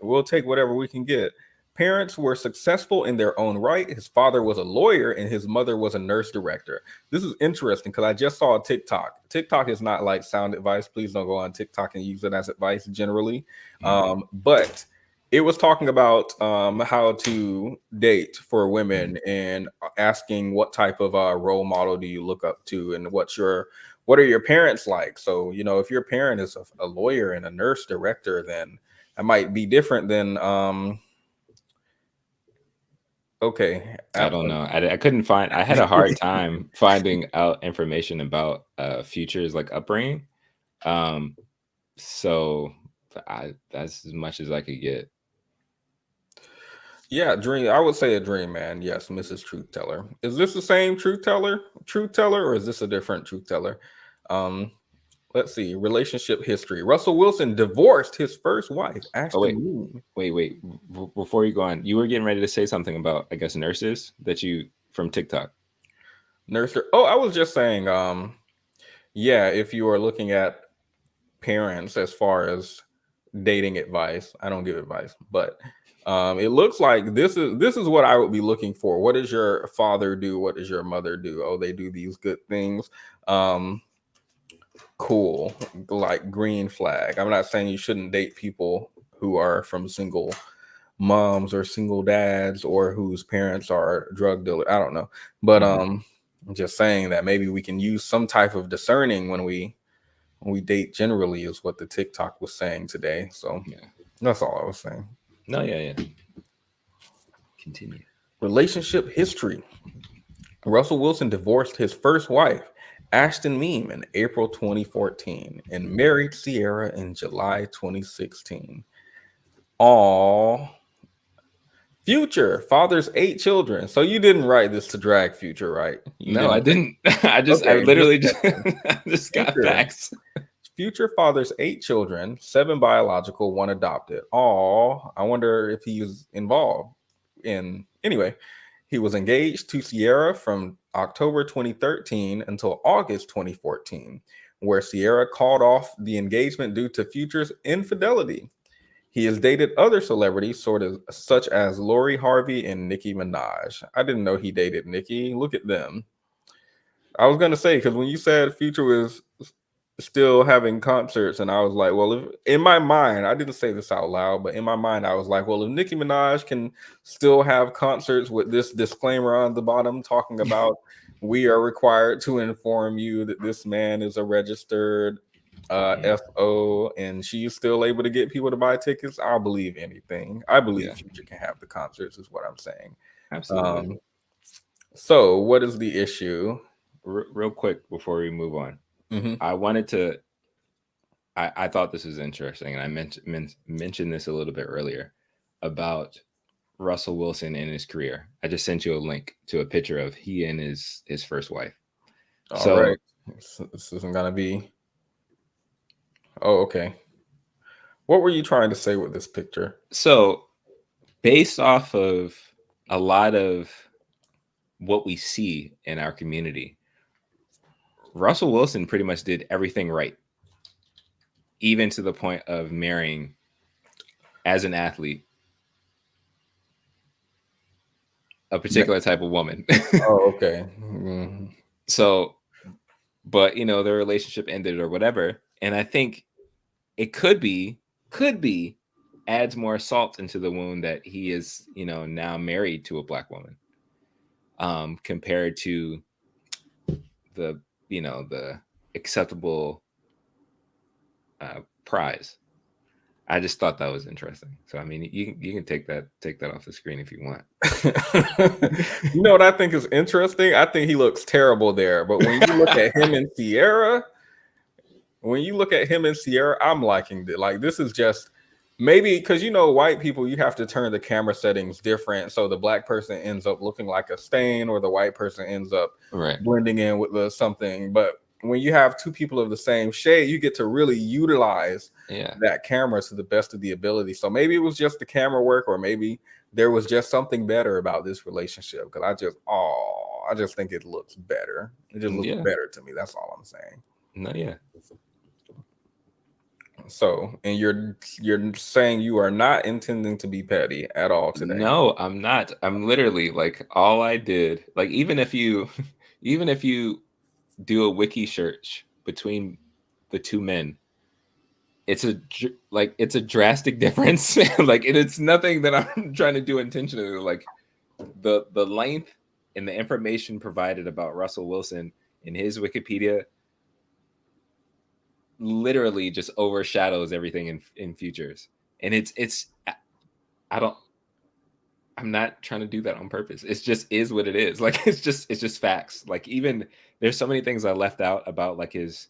S2: we'll take whatever we can get. Parents were successful in their own right. His father was a lawyer and his mother was a nurse director. This is interesting because I just saw a TikTok. TikTok is not like sound advice. Please don't go on TikTok and use it as advice generally. But it was talking about how to date for women and asking what type of role model do you look up to and what are your parents like? So, you know, if your parent is a lawyer and a nurse director, then that might be different than okay.
S1: I don't know. I couldn't find. I had a hard time finding out information about Future's like upbringing. So that's as much as I could get.
S2: Yeah, dream. I would say a dream man. Yes, Mrs. Truth Teller. Is this the same truth teller, or is this a different truth teller? Let's see. Relationship history. Russell Wilson divorced his first wife.
S1: Wait. Before you go on, you were getting ready to say something about, I guess, nurses that you from TikTok.
S2: Nurse. Oh, I was just saying. Yeah, if you are looking at parents as far as dating advice, I don't give advice, but it looks like this is what I would be looking for. What does your father do? What does your mother do? Oh, they do these good things. Cool, like green flag. I'm not saying you shouldn't date people who are from single moms or single dads or whose parents are drug dealers. I don't know, but I'm just saying that maybe we can use some type of discerning when we date generally is what the TikTok was saying today. So yeah, that's all I was saying.
S1: No, yeah. Continue.
S2: Relationship history. Russell Wilson divorced his first wife Ashton Meme in April 2014 and married Sierra in July 2016. All Future fathers 8 children. So you didn't write this to drag Future, right?
S1: No, I didn't. I
S2: Okay,
S1: literally just I just got
S2: Future.
S1: facts.
S2: Future fathers 8 children, 7 biological, 1 adopted. All I wonder if he was involved in. Anyway, he was engaged to Sierra from October 2013 until August 2014, where Sierra called off the engagement due to Future's infidelity. He has dated other celebrities, such as Lori Harvey and Nicki Minaj. I didn't know he dated Nicki. Look at them. I was gonna say, because when you said Future was still having concerts, and I was like, well, if, in my mind, I didn't say this out loud, but in my mind, I was like, well, if Nicki Minaj can still have concerts with this disclaimer on the bottom talking about we are required to inform you that this man is a registered FO, and she's still able to get people to buy tickets, I'll believe anything. I believe Future can have the concerts, is what I'm saying.
S1: Absolutely.
S2: So what is the issue?
S1: Real quick before we move on, I wanted to. I thought this was interesting, and I mentioned this a little bit earlier about Russell Wilson and his career. I just sent you a link to a picture of he and his first wife.
S2: All right. This isn't gonna be. Oh, okay. What were you trying to say with this picture?
S1: So, based off of a lot of what we see in our community, Russell Wilson pretty much did everything right, even to the point of marrying, as an athlete, a particular type of woman.
S2: Oh, okay.
S1: So, but their relationship ended or whatever, and I think it could be adds more salt into the wound that he is now married to a black woman, compared to the the acceptable prize. I just thought that was interesting. So I mean, you can take that off the screen if you want.
S2: You know what I think is interesting? I think he looks terrible there. But when you look at him and Sierra, I'm liking it. Like, this is just maybe because white people, you have to turn the camera settings different, so the black person ends up looking like a stain, or the white person ends up blending in with something. But when you have two people of the same shade, you get to really utilize that camera to the best of the ability. So maybe it was just the camera work, or maybe there was just something better about this relationship. Because I just think it looks better. It just looks better to me. That's all I'm saying.
S1: No, yeah.
S2: So, and you're saying you are not intending to be petty at all today?
S1: No, I'm not. I'm literally like, all I did, like, even if you do a wiki search between the two men, it's a drastic difference. Like, it's nothing that I'm trying to do intentionally. Like, the length and the information provided about Russell Wilson in his Wikipedia literally just overshadows everything in Futures. And I'm not trying to do that on purpose. It's just is what it is. Like, it's just facts. Like, even there's so many things I left out about, like, his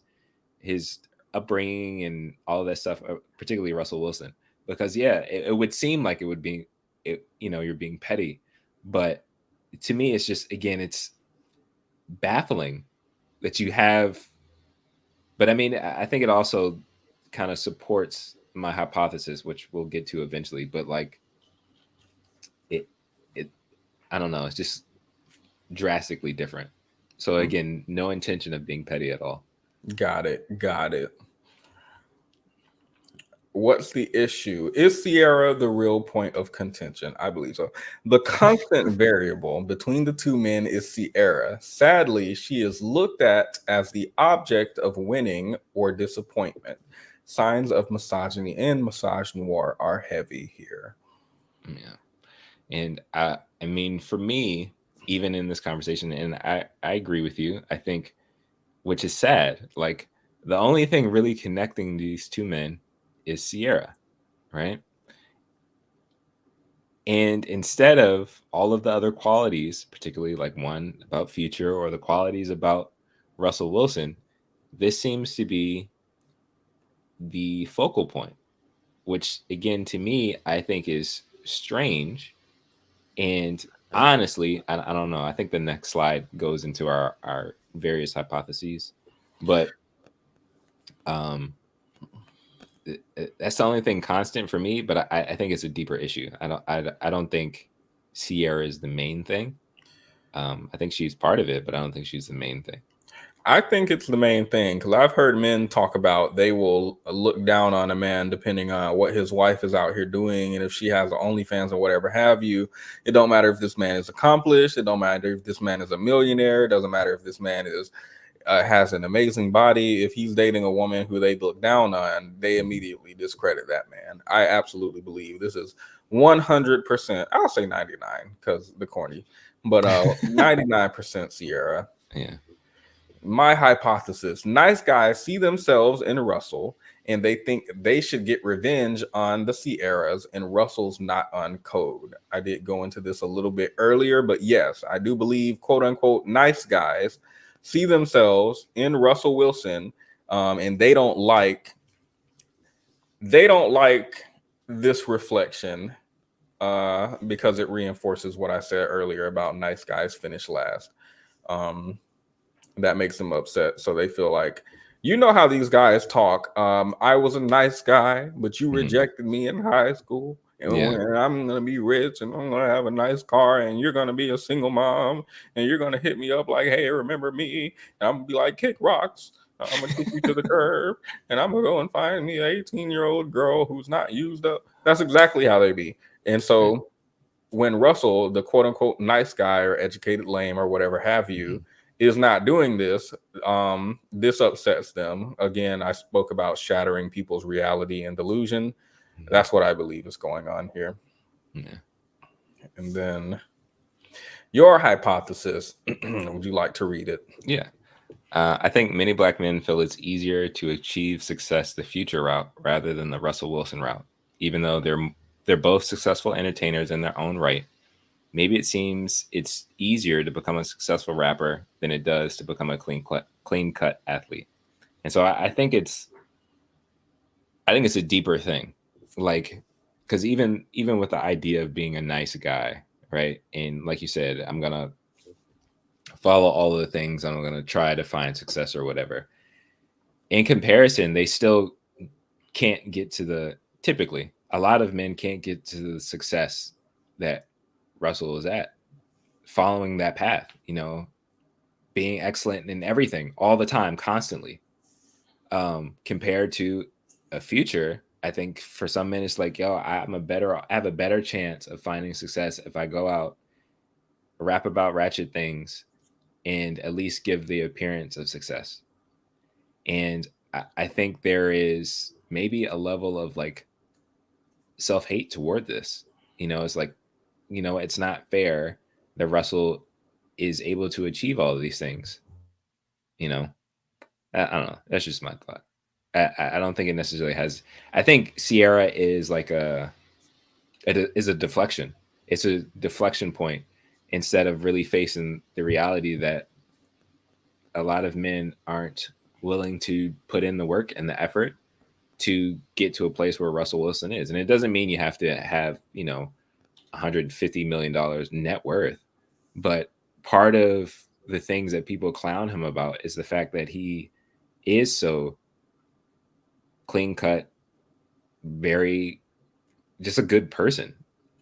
S1: upbringing and all of that stuff, particularly Russell Wilson, because it would seem like it would be, you're being petty, but to me, it's just, again, it's baffling that you have. But I mean, I think it also kind of supports my hypothesis, which we'll get to eventually. But like, I don't know. It's just drastically different. So again, no intention of being petty at all.
S2: Got it. What's the issue? Is Sierra the real point of contention? I believe so. The constant variable between the two men is Sierra. Sadly, she is looked at as the object of winning or disappointment. Signs of misogyny and misogynoir are heavy here.
S1: Yeah. And I mean, for me, even in this conversation, and I agree with you, I think, which is sad, like, the only thing really connecting these two men is Sierra, right? And instead of all of the other qualities, particularly like one about Future, or the qualities about Russell Wilson, this seems to be the focal point, which again, to me, I think is strange. And honestly, I don't know. I think the next slide goes into our various hypotheses, but that's the only thing constant for me. But I think it's a deeper issue. I don't think Sierra is the main thing. I think she's part of it, but I don't think she's the main thing.
S2: I think it's the main thing because I've heard men talk about they will look down on a man depending on what his wife is out here doing, and if she has OnlyFans or whatever have you. It don't matter if this man is accomplished. It don't matter if this man is a millionaire. It doesn't matter if this man is has an amazing body. If he's dating a woman who they look down on, they immediately discredit that man. I absolutely believe this is 100%. I'll say 99 because the corny, but 99% Sierra.
S1: Yeah.
S2: My hypothesis: nice guys see themselves in Russell and they think they should get revenge on the Sierras, and Russell's not on code. I did go into this a little bit earlier, but yes, I do believe quote unquote nice guys see themselves in Russell Wilson, and they don't like this reflection because it reinforces what I said earlier about nice guys finish last. That makes them upset. So they feel like, you know how these guys talk. I was a nice guy, but you rejected me in high school. And I'm going to be rich and I'm going to have a nice car and you're going to be a single mom and you're going to hit me up like, hey, remember me? And I'm going to be like, kick rocks. I'm going to kick you to the curb and I'm going to go and find me an 18-year-old girl who's not used up. That's exactly how they be. And so when Russell, the quote unquote nice guy or educated lame or whatever have you, is not doing this, this upsets them. Again, I spoke about shattering people's reality and delusion. That's what I believe is going on here.
S1: Yeah.
S2: And then your hypothesis, would you like to read it?
S1: Yeah. I think many Black men feel it's easier to achieve success the future route rather than the Russell Wilson route, even though they're both successful entertainers in their own right. Maybe it seems it's easier to become a successful rapper than it does to become a clean cut athlete. And so I think it's a deeper thing. Like, because even with the idea of being a nice guy, right? And like you said, I'm gonna follow all of the things, I'm gonna try to find success or whatever. In comparison, they still can't get to typically a lot of men can't get to the success that Russell is at, following that path, being excellent in everything all the time, constantly. Compared to a Future, I think for some men it's like, I have a better chance of finding success if I go out, rap about ratchet things, and at least give the appearance of success. And I think there is maybe a level of like self-hate toward this. It's like, it's not fair that Russell is able to achieve all of these things. I don't know. That's just my thought. I don't think it necessarily has. I think Sierra is like a deflection. It's a deflection point instead of really facing the reality that a lot of men aren't willing to put in the work and the effort to get to a place where Russell Wilson is. And it doesn't mean you have to have, $150 million net worth. But part of the things that people clown him about is the fact that he is so clean cut, very just a good person.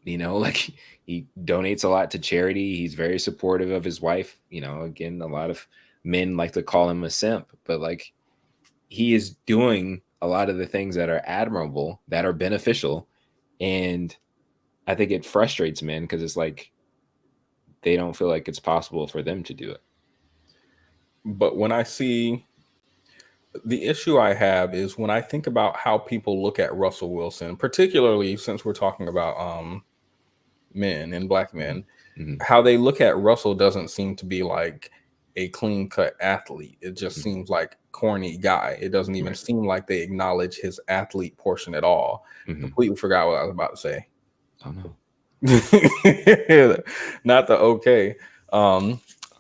S1: Like he donates a lot to charity. He's very supportive of his wife. Again, a lot of men like to call him a simp, but like he is doing a lot of the things that are admirable, that are beneficial. And I think it frustrates men because it's like they don't feel like it's possible for them to do it.
S2: But when I see the issue I have is when I think about how people look at Russell Wilson, particularly since we're talking about men and Black men, how they look at Russell doesn't seem to be like a clean cut athlete. It just seems like corny guy. It doesn't even seem like they acknowledge his athlete portion at all. Completely forgot what I was about to say. Oh no. Not the okay.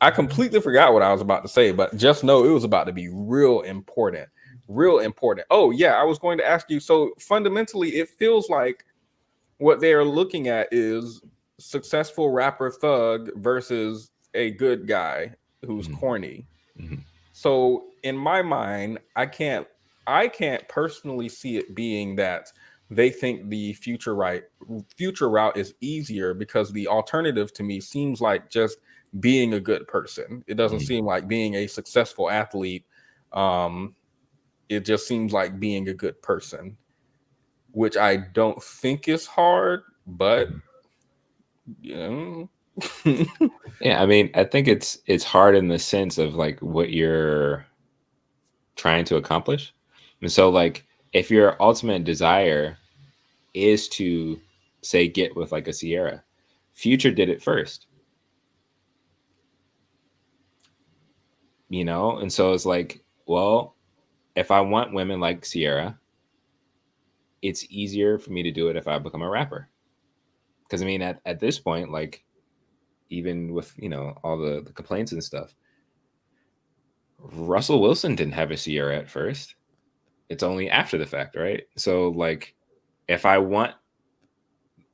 S2: I completely forgot what I was about to say, but just know it was about to be real important. Real important. Oh, yeah, I was going to ask you. So fundamentally, it feels like what they are looking at is successful rapper thug versus a good guy who's corny. So in my mind, I can't personally see it being that they think the future route is easier, because the alternative to me seems like just being a good person. It doesn't seem like being a successful athlete. It just seems like being a good person, which I don't think is hard, but you know.
S1: Yeah, I mean, I think it's hard in the sense of like what you're trying to accomplish. And so like if your ultimate desire is to say get with like a Sierra, Future did it first. You know, and so it's like, well, if I want women like Sierra, it's easier for me to do it if I become a rapper. Because I mean, at this point, like even with, you know, all the complaints and stuff, Russell Wilson didn't have a Sierra at first. It's only after the fact, right? So like if I want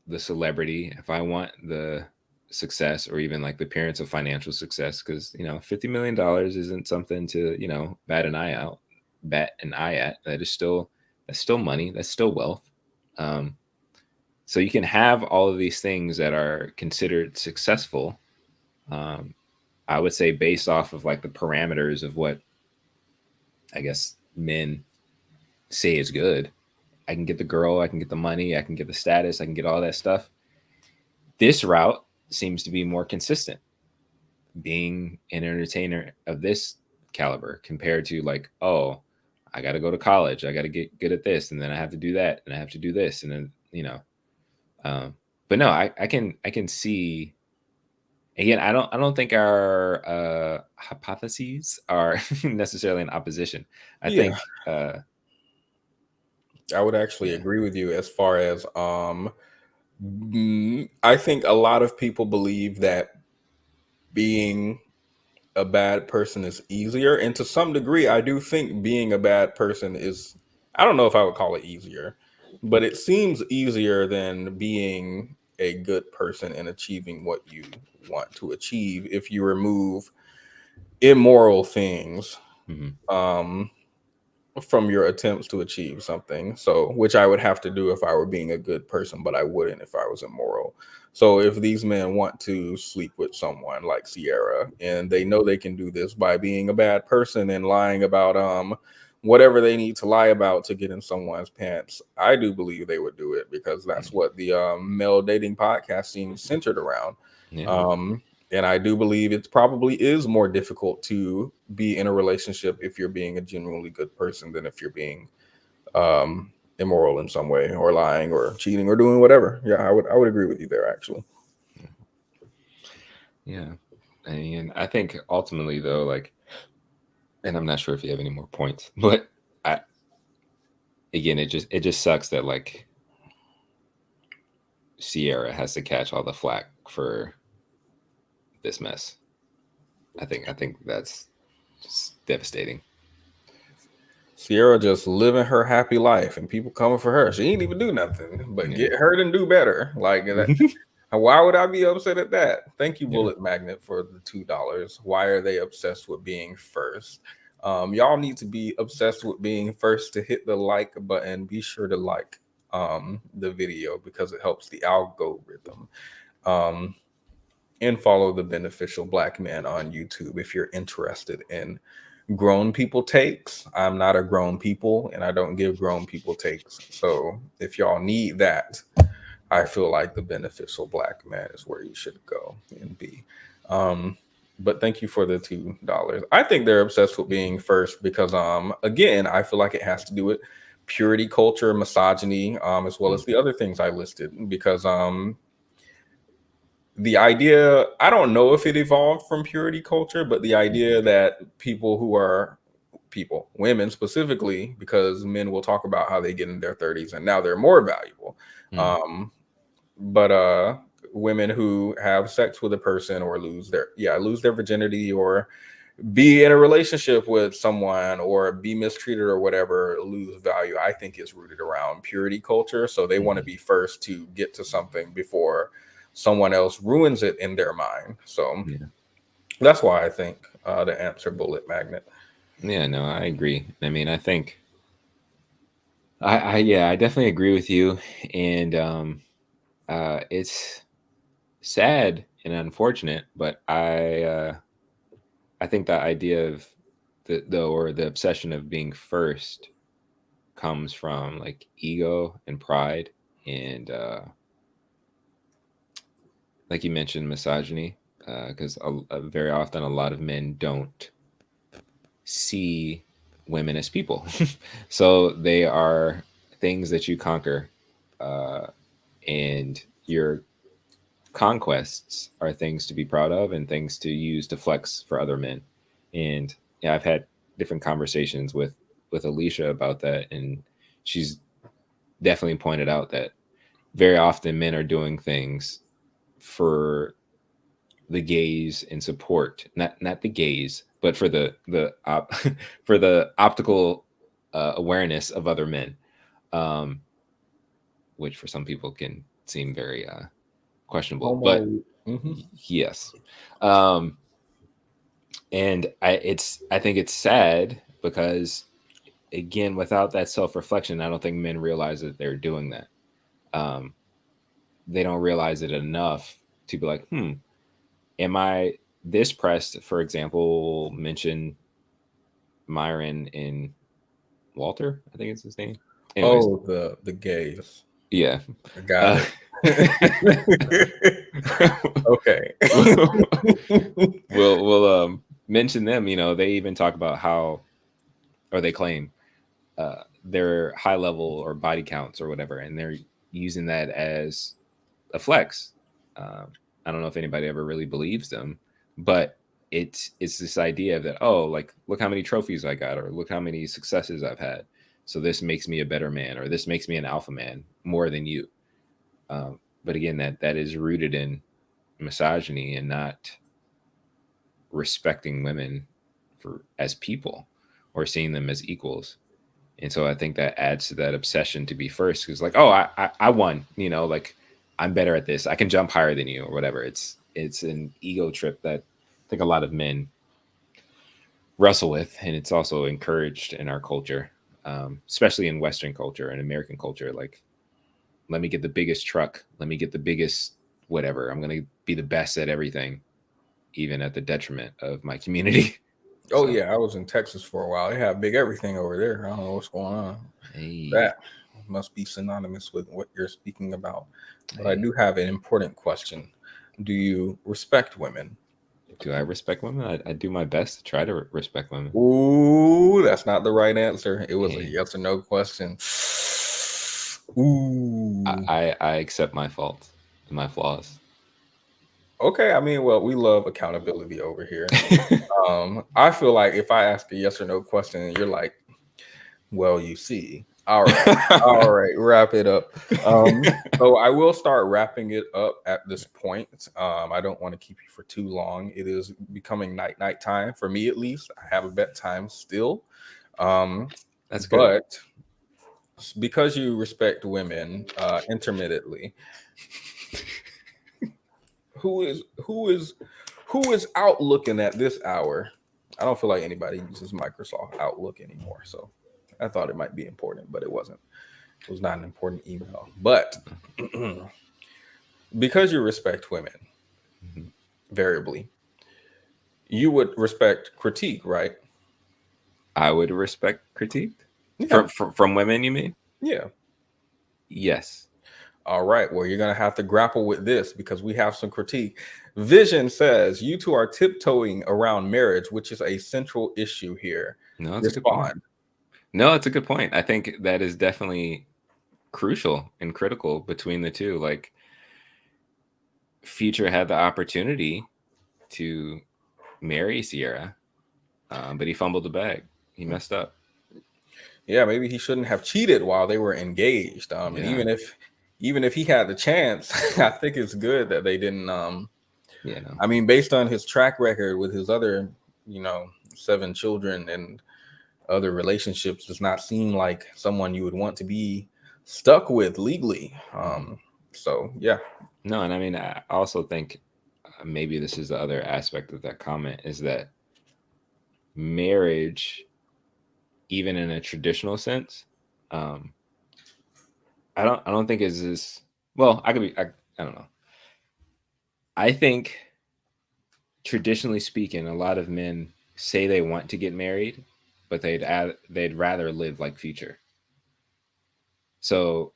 S1: the celebrity, if I want the success, or even like the appearance of financial success, because you know, $50 million isn't something to, you know, bat an eye at. That's still money, that's still wealth. So you can have all of these things that are considered successful, I would say, based off of like the parameters of what I guess men say is good. I can get the girl, I can get the money, I can get the status, I can get all that stuff. This route seems to be more consistent, being an entertainer of this caliber, compared to like, oh, I got to go to college, I got to get good at this, and then I have to do that, and I have to do this, and then, you know. But no, I can see. Again, I don't think our hypotheses are necessarily in opposition. I think
S2: I would actually agree with you as far as I think a lot of people believe that being a bad person is easier, and to some degree I do think being a bad person is, I don't know if I would call it easier, but it seems easier than being a good person and achieving what you want to achieve if you remove immoral things from your attempts to achieve something. So, which I would have to do if I were being a good person, but I wouldn't if I was immoral. So if these men want to sleep with someone like Sierra, and they know they can do this by being a bad person and lying about whatever they need to lie about to get in someone's pants, I do believe they would do it, because that's what the male dating podcast seems centered around. And I do believe it probably is more difficult to be in a relationship if you're being a genuinely good person than if you're being immoral in some way, or lying, or cheating, or doing whatever. Yeah, I would agree with you there, actually.
S1: Yeah. And I think ultimately though, like, and I'm not sure if you have any more points, but again, it just sucks that like Sierra has to catch all the flack for this mess. I think that's just devastating.
S2: Sierra just living her happy life, and people coming for her. She ain't even do nothing but get hurt and do better. Like that. Why would I be upset at that? Thank you, Bullet Magnet, for the $2. Why are they obsessed with being first? Y'all need to be obsessed with being first to hit the like button. Be sure to like the video, because it helps the algorithm. And follow the Beneficial Black Man on YouTube if you're interested in grown people takes. I'm not a grown people, and I don't give grown people takes. So if y'all need that, I feel like the Beneficial Black Man is where you should go and be. But thank you for the $2. I think they're obsessed with being first because, again, I feel like it has to do with purity culture, misogyny, as well as the other things I listed. Because the idea, I don't know if it evolved from purity culture, but the idea that people who are women specifically, because men will talk about how they get in their 30s and now they're more valuable. But women who have sex with a person or lose their virginity or be in a relationship with someone or be mistreated or whatever, lose value, I think is rooted around purity culture. So they want to be first to get to something before someone else ruins it in their mind. So that's why I think the answer bullet magnet.
S1: Yeah, no, I agree. I mean, I think I definitely agree with you. And it's sad and unfortunate, but I think the idea of the obsession of being first comes from like ego and pride and like you mentioned, misogyny, because very often a lot of men don't see women as people. So they are things that you conquer, and your conquests are things to be proud of and things to use to flex for other men. And yeah, I've had different conversations with Alicia about that, and she's definitely pointed out that very often men are doing things for the gaze and support, not the gaze, but for for the optical awareness of other men, which for some people can seem very questionable. But yes, and I think it's sad because again, without that self-reflection, I don't think men realize that they're doing that. They don't realize it enough to be like, am I this pressed? For example, mention Myron and Walter, I think it's his name. Anyways,
S2: The gays.
S1: Yeah.
S2: Got it. Okay.
S1: We'll mention them. You know, they even talk about how, or they claim their high level or body counts or whatever, and they're using that as a flex. I don't know if anybody ever really believes them, but it's this idea of that, oh, like look how many trophies I got, or look how many successes I've had. So this makes me a better man, or this makes me an alpha man more than you. But again, that is rooted in misogyny and not respecting women as people or seeing them as equals. And so I think that adds to that obsession to be first, because like, oh, I won, you know, like I'm better at this, I can jump higher than you or whatever. It's an ego trip that I think a lot of men wrestle with, and it's also encouraged in our culture, especially in Western culture and American culture. Like, let me get the biggest truck, let me get the biggest whatever, I'm going to be the best at everything, even at the detriment of my community.
S2: Oh, so, yeah, I was in Texas for a while. They have big everything over there. I don't know what's going on.
S1: Hey.
S2: That must be synonymous with what you're speaking about. But I do have an important question. Do you respect women?
S1: Do I respect women? I do my best to try to respect women.
S2: Ooh, that's not the right answer. It was a yes or no question. Ooh.
S1: I accept my faults and my flaws.
S2: Okay, I mean, well, we love accountability over here. I feel like if I ask a yes or no question and you're like, well, you see, all right, wrap it up. So I will start wrapping it up at this point. I don't want to keep you for too long. It is becoming night time for me, at least. I have a bedtime still.
S1: That's good.
S2: But because you respect women intermittently, who is out looking at this hour? I don't feel like anybody uses Microsoft Outlook anymore, so I thought it might be important, but it wasn't. It was not an important email. But because you respect women, variably, you would respect critique, right?
S1: I would respect critique from women. You mean?
S2: Yeah.
S1: Yes.
S2: All right. Well, you're going to have to grapple with this because we have some critique. Vision says you two are tiptoeing around marriage, which is a central issue here.
S1: No, it's a good point. No, it's a good point. I think that is definitely crucial and critical between the two. Like, Future had the opportunity to marry Sierra, but he fumbled the bag. He messed up.
S2: Yeah, maybe he shouldn't have cheated while they were engaged. And even if even if he had the chance, I think it's good that they didn't.
S1: Yeah, no.
S2: I mean, based on his track record with his other, 7 children and other relationships, does not seem like someone you would want to be stuck with legally. So yeah.
S1: No, and I mean, I also think maybe this is the other aspect of that comment is that marriage, even in a traditional sense, I don't think is this. Well, I don't know. I think traditionally speaking, a lot of men say they want to get married, but they'd rather live like future. So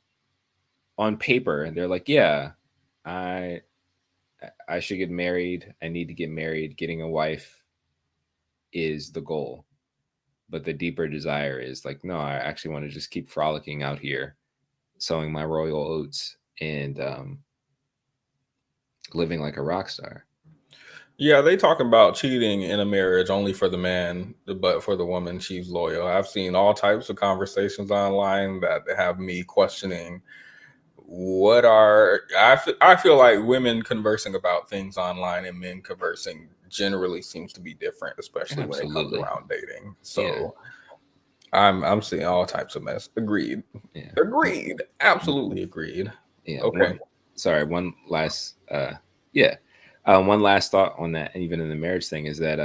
S1: on paper, they're like, yeah, I should get married. I need to get married. Getting a wife is the goal. But the deeper desire is like, no, I actually want to just keep frolicking out here, sowing my royal oats and living like a rock star.
S2: Yeah, they talk about cheating in a marriage only for the man, but for the woman, she's loyal. I've seen all types of conversations online that have me questioning I feel like women conversing about things online and men conversing generally seems to be different, especially when it comes
S1: Absolutely.
S2: around dating. So
S1: Yeah.
S2: I'm seeing all types of mess. Agreed.
S1: Yeah.
S2: Agreed. Absolutely agreed.
S1: Yeah.
S2: Okay.
S1: One last one last thought on that, and even in the marriage thing, is that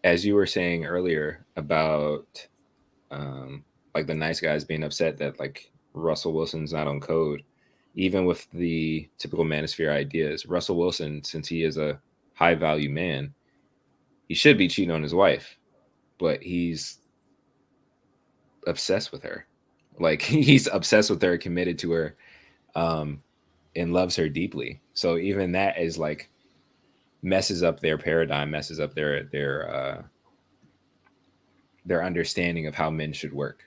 S1: as you were saying earlier about like the nice guys being upset that like Russell Wilson's not on code, even with the typical manosphere ideas, Russell Wilson, since he is a high value man, he should be cheating on his wife, but he's obsessed with her. Like he's obsessed with her, committed to her, and loves her deeply. So even that is like messes up their paradigm, messes up their understanding of how men should work.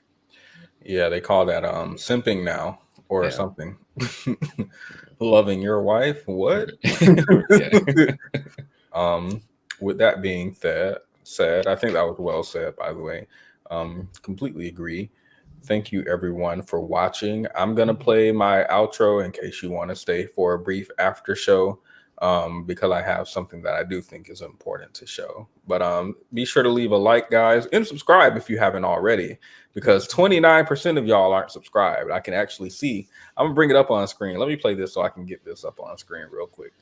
S2: Yeah, they call that simping now or something. Loving your wife. What? With that being said, I think that was well said, by the way. Completely agree. Thank you everyone for watching. I'm gonna play my outro in case you want to stay for a brief after show, because I have something that I do think is important to show. But be sure to leave a like, guys, and subscribe if you haven't already, because 29% of y'all aren't subscribed. I can actually see. I'm gonna bring it up on screen. Let me play this so I can get this up on screen real quick.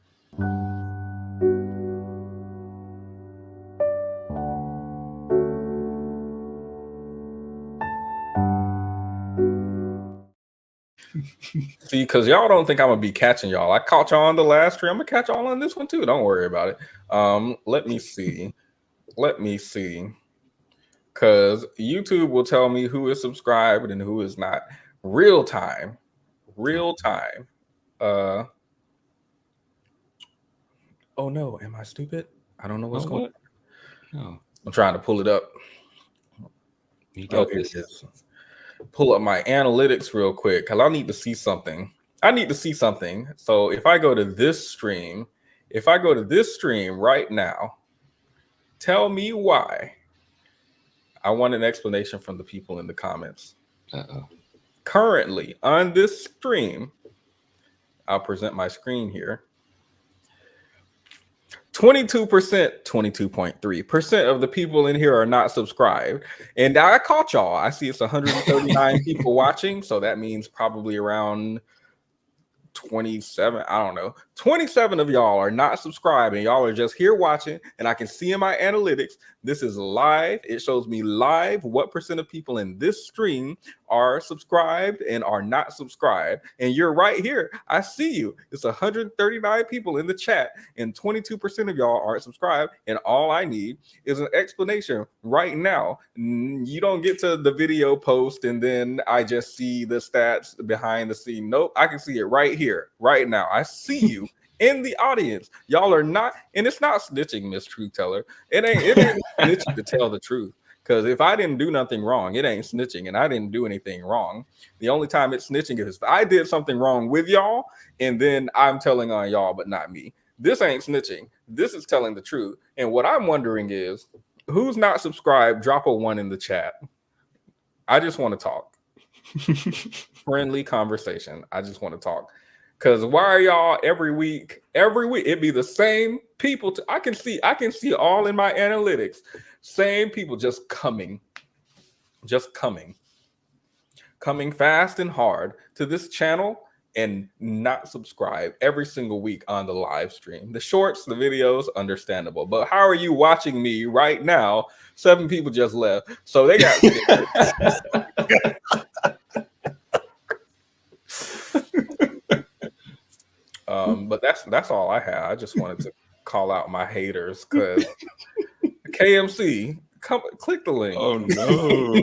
S2: See, because y'all don't think I'm gonna be catching y'all. I caught y'all on the last stream. I'm gonna catch y'all on this one too. Don't worry about it. Let me see. Because YouTube will tell me who is subscribed and who is not. Real time. Oh no, am I stupid? I don't know what's going on.
S1: No.
S2: I'm trying to pull it up. Here it is. Pull up my analytics real quick because I need to see something. So if I go to this stream, right now, tell me why. I want an explanation from the people in the comments. Currently on this stream, I'll present my screen here. 22%, 22.3% of the people in here are not subscribed. And I caught y'all. I see it's 139 people watching. So that means probably around 27, I don't know, 27 of y'all are not subscribed and y'all are just here watching, and I can see in my analytics this is live. It shows me live what percent of people in this stream are subscribed and are not subscribed, and you're right here. I see you. It's 139 people in the chat and 22% of y'all aren't subscribed, and all I need is an explanation right now. You don't get to the video post and then I just see the stats behind the scene. Nope, I can see it right here, right now. I see you in the audience. Y'all are not, and it's not snitching, Miss Truth Teller. It ain't snitching to tell the truth. Because if I didn't do nothing wrong, it ain't snitching, and I didn't do anything wrong. The only time it's snitching is if I did something wrong with y'all, and then I'm telling on y'all, but not me. This ain't snitching. This is telling the truth. And what I'm wondering is, who's not subscribed? Drop a 1 in the chat. I just want to talk. Friendly conversation. I just want to talk. Cause why are y'all every week? Every week it be the same people. I can see all in my analytics. Same people just coming fast and hard to this channel and not subscribe every single week on the live stream. The shorts, the videos, understandable. But how are you watching me right now? 7 people just left, so they got. But that's all I had. I just wanted to call out my haters because KMC, click the link.
S1: Oh no.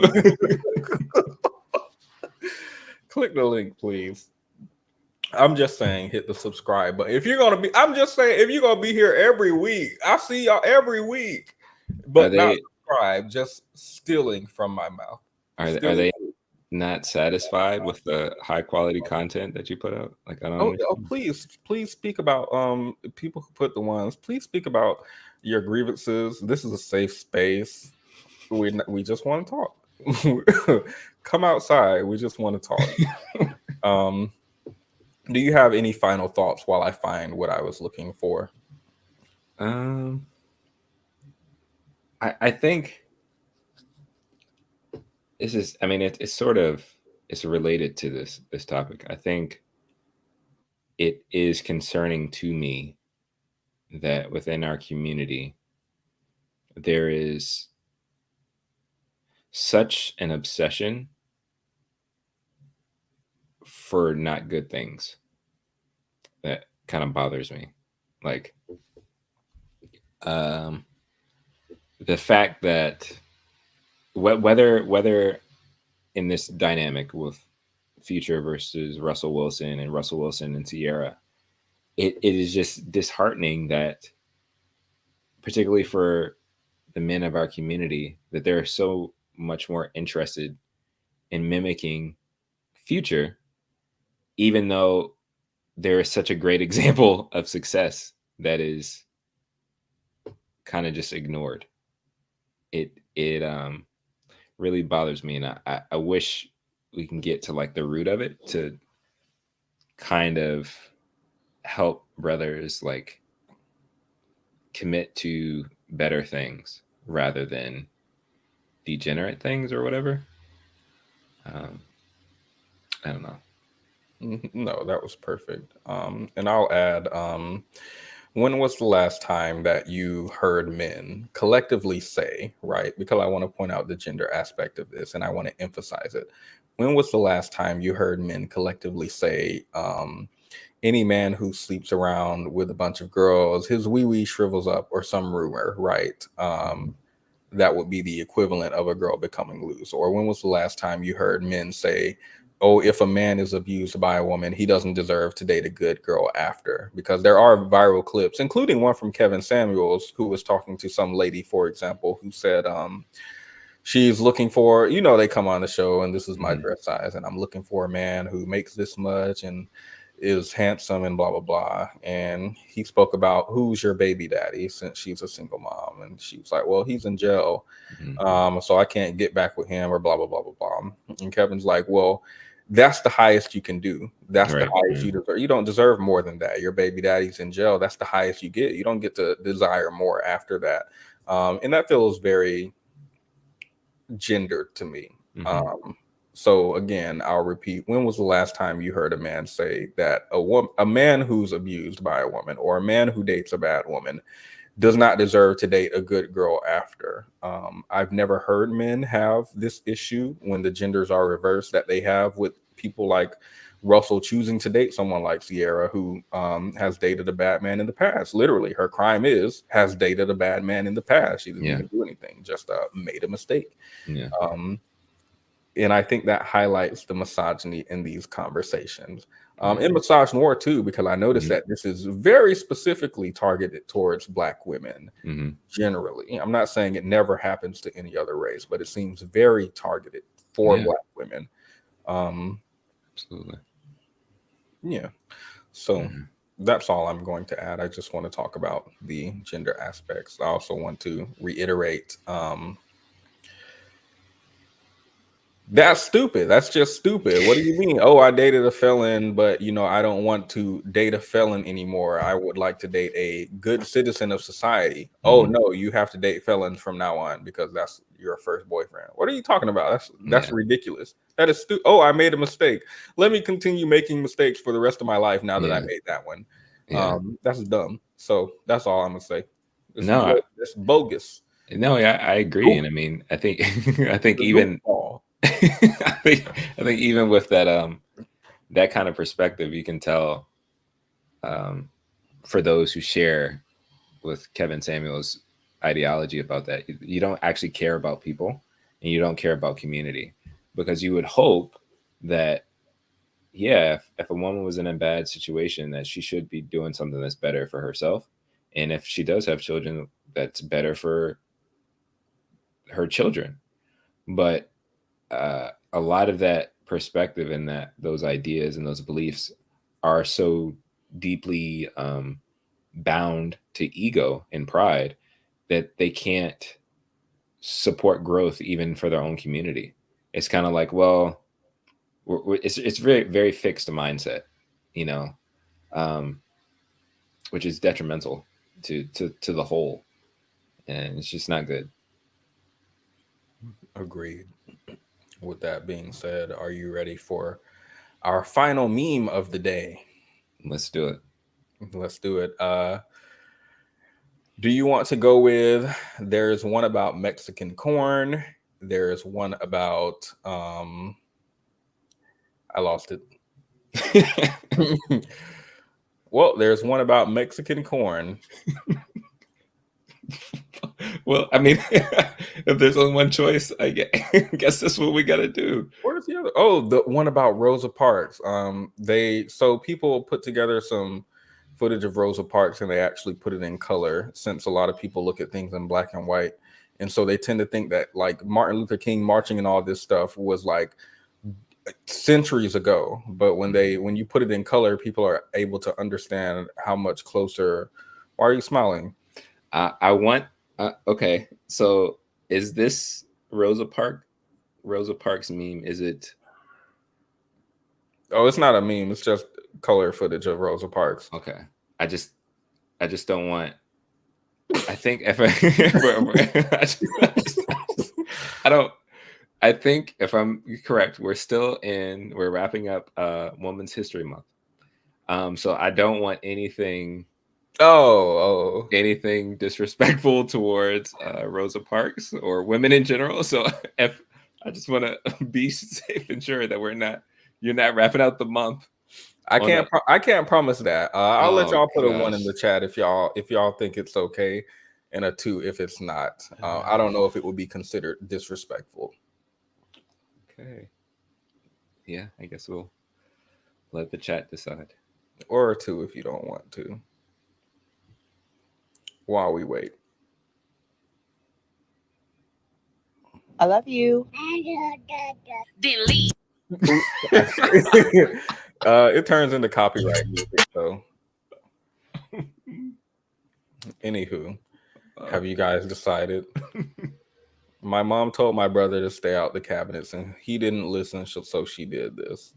S2: Click the link, please. I'm just saying, hit the subscribe button. If you're gonna be, I'm just saying, if you're gonna be here every week, I see y'all every week, but not subscribe, just stealing from my mouth.
S1: Are they not satisfied with the high quality content that you put out? Like, I don't.
S2: Please speak about people who put the ones. Please speak about your grievances. This is a safe space. We just want to talk. Come outside. We just want to talk. Do you have any final thoughts while I find what I was looking for?
S1: I think this is. I mean, it's related to this topic. I think it is concerning to me that within our community there is such an obsession for not good things that kind of bothers me. Like the fact that whether in this dynamic with Future versus Russell Wilson and Russell Wilson and Sierra, it is just disheartening that, particularly for the men of our community, that they're so much more interested in mimicking Future, even though there is such a great example of success that is kind of just ignored. It really bothers me, and I wish we can get to like the root of it to kind of help brothers like commit to better things rather than degenerate things or whatever. I don't know.
S2: No, that was perfect. And I'll add, when was the last time that you heard men collectively say, right? Because I want to point out the gender aspect of this and I want to emphasize it. When was the last time you heard men collectively say, any man who sleeps around with a bunch of girls, his wee-wee shrivels up, or some rumor, right? That would be the equivalent of a girl becoming loose. Or when was the last time you heard men say, oh, if a man is abused by a woman, he doesn't deserve to date a good girl after? Because there are viral clips, including one from Kevin Samuels, who was talking to some lady, for example, who said, she's looking for, they come on the show and this is my dress size and I'm looking for a man who makes this much and is handsome and blah, blah, blah. And he spoke about, who's your baby daddy, since she's a single mom. And she was like, well, he's in jail. So I can't get back with him, or blah, blah, blah, blah, blah. And Kevin's like, well, that's the highest you can do. That's the highest you deserve. You don't deserve more than that. Your baby daddy's in jail. That's the highest you get. You don't get to desire more after that. And that feels very gendered to me. So again, I'll repeat, when was the last time you heard a man say that a man who's abused by a woman, or a man who dates a bad woman, does not deserve to date a good girl after? I've never heard men have this issue when the genders are reversed that they have with people like Russell choosing to date someone like Sierra, who has dated a bad man in the past. Literally, her crime has dated a bad man in the past. She didn't even do anything, just made a mistake. And I think that highlights the misogyny in these conversations. In misogynoir too, because I noticed that this is very specifically targeted towards Black women generally. I'm not saying it never happens to any other race, but it seems very targeted for Black women.
S1: Absolutely.
S2: Yeah. So that's all I'm going to add. I just want to talk about the gender aspects. I also want to reiterate That's stupid. That's just stupid. What do you mean? Oh, I dated a felon, but I don't want to date a felon anymore. I would like to date a good citizen of society. Oh no, you have to date felons from now on because that's your first boyfriend. What are you talking about? That's ridiculous. That is stupid. Oh, I made a mistake. Let me continue making mistakes for the rest of my life now that I made that one. That's dumb. So that's all I'm gonna say. It's bogus.
S1: No, I agree. And I mean, I think even I think even with that that kind of perspective, you can tell for those who share with Kevin Samuel's ideology about that, you don't actually care about people and you don't care about community, because you would hope that if a woman was in a bad situation, that she should be doing something that's better for herself, and if she does have children, that's better for her children. But a lot of that perspective and those ideas and those beliefs are so deeply bound to ego and pride that they can't support growth even for their own community. It's kind of like, well, it's very, very fixed mindset, which is detrimental to the whole, and it's just not good.
S2: Agreed. With that being said, are you ready for our final meme of the day?
S1: Let's do it.
S2: Do you want to go with, there's one about Mexican corn, there's one about I lost it. Well, there's one about Mexican corn.
S1: Well, I mean, if there's only one choice, I guess that's what we got to do.
S2: Where's the other? Oh, the one about Rosa Parks. People put together some footage of Rosa Parks and they actually put it in color, since a lot of people look at things in black and white. And so they tend to think that like Martin Luther King marching and all this stuff was like centuries ago. But when you put it in color, people are able to understand how much closer. Why are you smiling?
S1: Okay, so is this Rosa Parks meme? Is it?
S2: Oh, it's not a meme. It's just color footage of Rosa Parks.
S1: Okay, I just don't want. I think I think if I'm correct, we're wrapping up Women's History Month. So I don't want anything disrespectful towards Rosa Parks or women in general. So if I just want to be safe and sure that you're not wrapping out the month.
S2: I can't promise that. I'll let y'all put a 1 in the chat if y'all think it's okay, and a 2 if it's not. I don't know if it would be considered disrespectful.
S1: Okay. Yeah, I guess we'll let the chat decide.
S2: Or a 2 if you don't want to. While we wait.
S7: I love you.
S6: Delete.
S2: It turns into copyright music, so. Anywho, have you guys decided? My mom told my brother to stay out the cabinets, and he didn't listen, so she did this.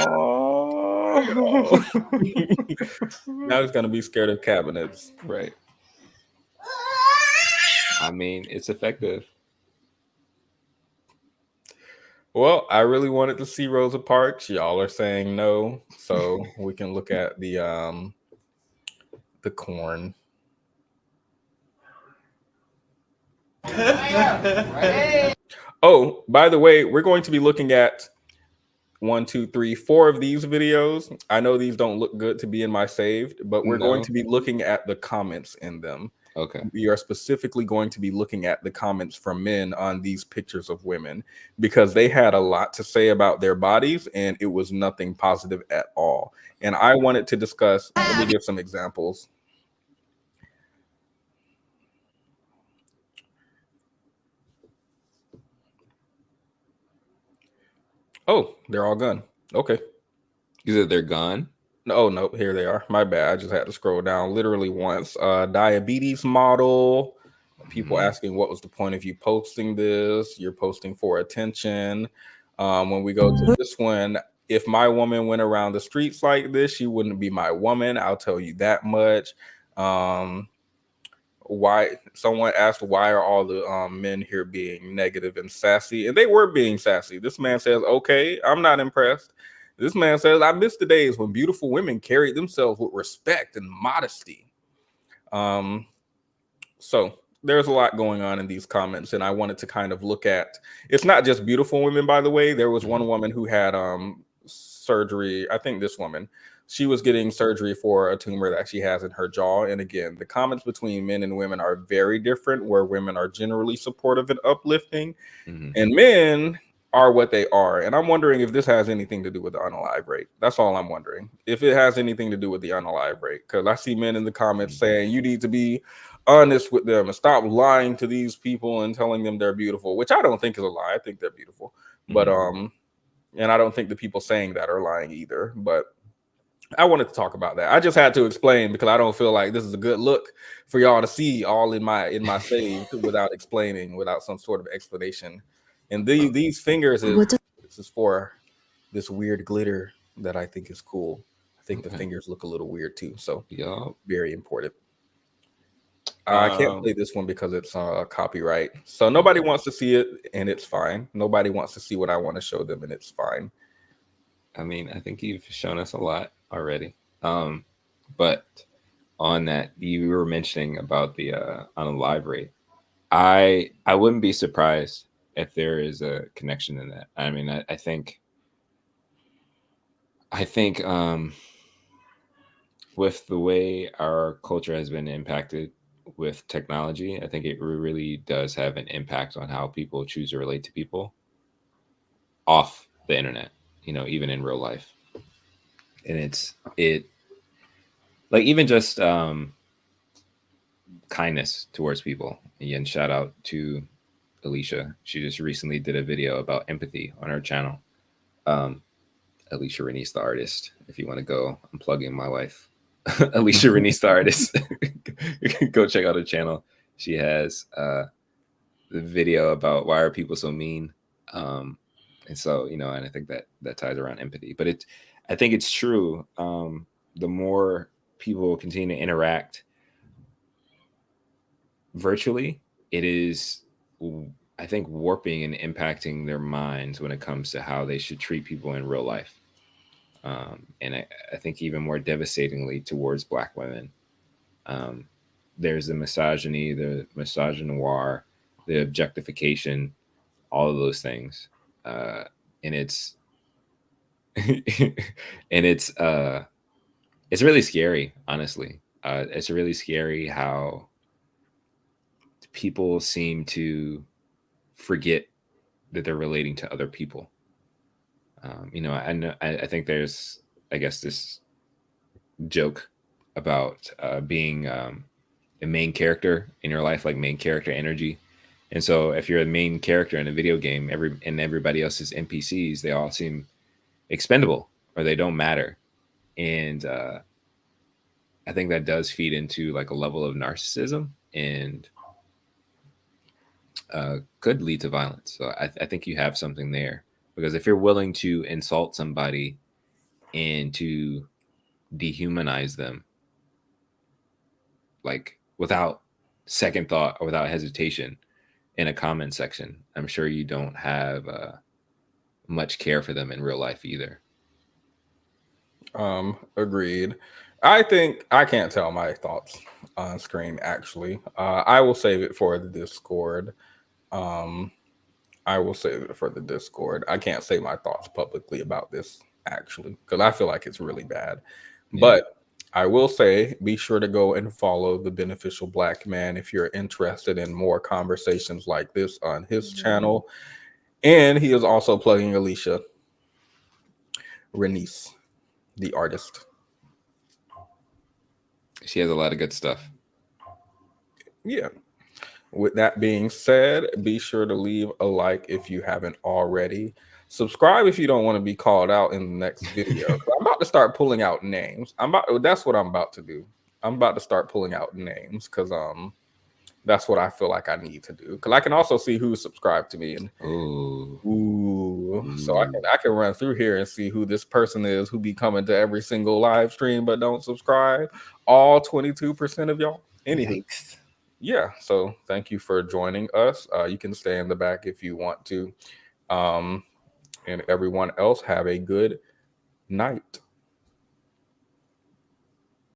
S2: Oh. Now he's gonna be scared of cabinets,
S1: right? I mean, it's effective.
S2: Well, I really wanted to see Rosa Parks. Y'all are saying no, so we can look at the corn. Oh, by the way, we're going to be looking at 1, 2, 3, 4 of these videos. I know these don't look good to be in my saved, but we're going to be looking at the comments in them.
S1: Okay.
S2: We are specifically going to be looking at the comments from men on these pictures of women, because they had a lot to say about their bodies and it was nothing positive at all. And I wanted to discuss, let me give some examples. Oh, they're all gone. Okay.
S1: Is it they're gone?
S2: Oh no, here they are. My bad. I just had to scroll down literally once. Diabetes model. People asking what was the point of you posting this? You're posting for attention. When we go to this one, if my woman went around the streets like this, she wouldn't be my woman. I'll tell you that much. Why someone asked why are all the men here being negative and sassy, and they were being sassy. This man says, okay, I'm not impressed. This man says, I miss the days when beautiful women carried themselves with respect and modesty. So there's a lot going on in these comments, and I wanted to kind of look at, it's not just beautiful women, by the way. There was one woman who had surgery. I think this woman, she was getting surgery for a tumor that she has in her jaw. And again, the comments between men and women are very different, where women are generally supportive and uplifting, and men are what they are. And I'm wondering if this has anything to do with the unalive rate. That's all I'm wondering. If it has anything to do with the unalive rate, because I see men in the comments saying you need to be honest with them and stop lying to these people and telling them they're beautiful, which I don't think is a lie. I think they're beautiful. But and I don't think the people saying that are lying either. But I wanted to talk about that. I just had to explain because I don't feel like this is a good look for y'all to see all in my save without explaining, without some sort of explanation. And these fingers this is for this weird glitter that I think is cool. I think the fingers look a little weird too. So very important. I can't play this one because it's copyright. So nobody wants to see it, and it's fine. Nobody wants to see what I want to show them, and it's fine.
S1: I mean, I think you've shown us a lot already. But on that, you were mentioning about the unalive rate. I wouldn't be surprised if there is a connection in that. I mean, I think with the way our culture has been impacted with technology, I think it really does have an impact on how people choose to relate to people off the internet, even in real life. And it like even just kindness towards people. Again, shout out to Alicia. She just recently did a video about empathy on her channel. Alicia Renice, the artist. If you want to go, I'm plugging my wife. Alicia Renice, the artist. Go check out her channel. She has the video about why are people so mean. And so, and I think that ties around empathy. But I think it's true. The more people continue to interact virtually, it is, I think, warping and impacting their minds when it comes to how they should treat people in real life. And I think even more devastatingly towards Black women. There's the misogyny, the misogynoir, the objectification, all of those things. And it's it's really scary, honestly. It's really scary how people seem to forget that they're relating to other people. I think there's, I guess, this joke about being a main character in your life, like main character energy. And so if you're a main character in a video game, everybody else is NPCs, they all seem expendable or they don't matter. And I think that does feed into like a level of narcissism and could lead to violence. So I think you have something there, because if you're willing to insult somebody and to dehumanize them, like without second thought or without hesitation in a comment section, I'm sure you don't have much care for them in real life either.
S2: Agreed. I think I can't tell my thoughts on screen, actually. I will save it for the Discord. I will save it for the Discord. I can't say my thoughts publicly about this, actually, because I feel like it's really bad. Yeah. But I will say, be sure to go and follow The Beneficial Black Man if you're interested in more conversations like this on his channel. And he is also plugging Alicia Renice, the artist.
S1: She has a lot of good stuff.
S2: Yeah. With that being said, be sure to leave a like if you haven't already. Subscribe if you don't want to be called out in the next video. I'm about to start pulling out names. That's what I'm about to do. I'm about to start pulling out names because that's what I feel like I need to do. Because I can also see who's subscribed to me. And so I can run through here and see who this person is who be coming to every single live stream but don't subscribe. All 22% of y'all. Anyway, yeah. So thank you for joining us. You can stay in the back if you want to. And everyone else, have a good night.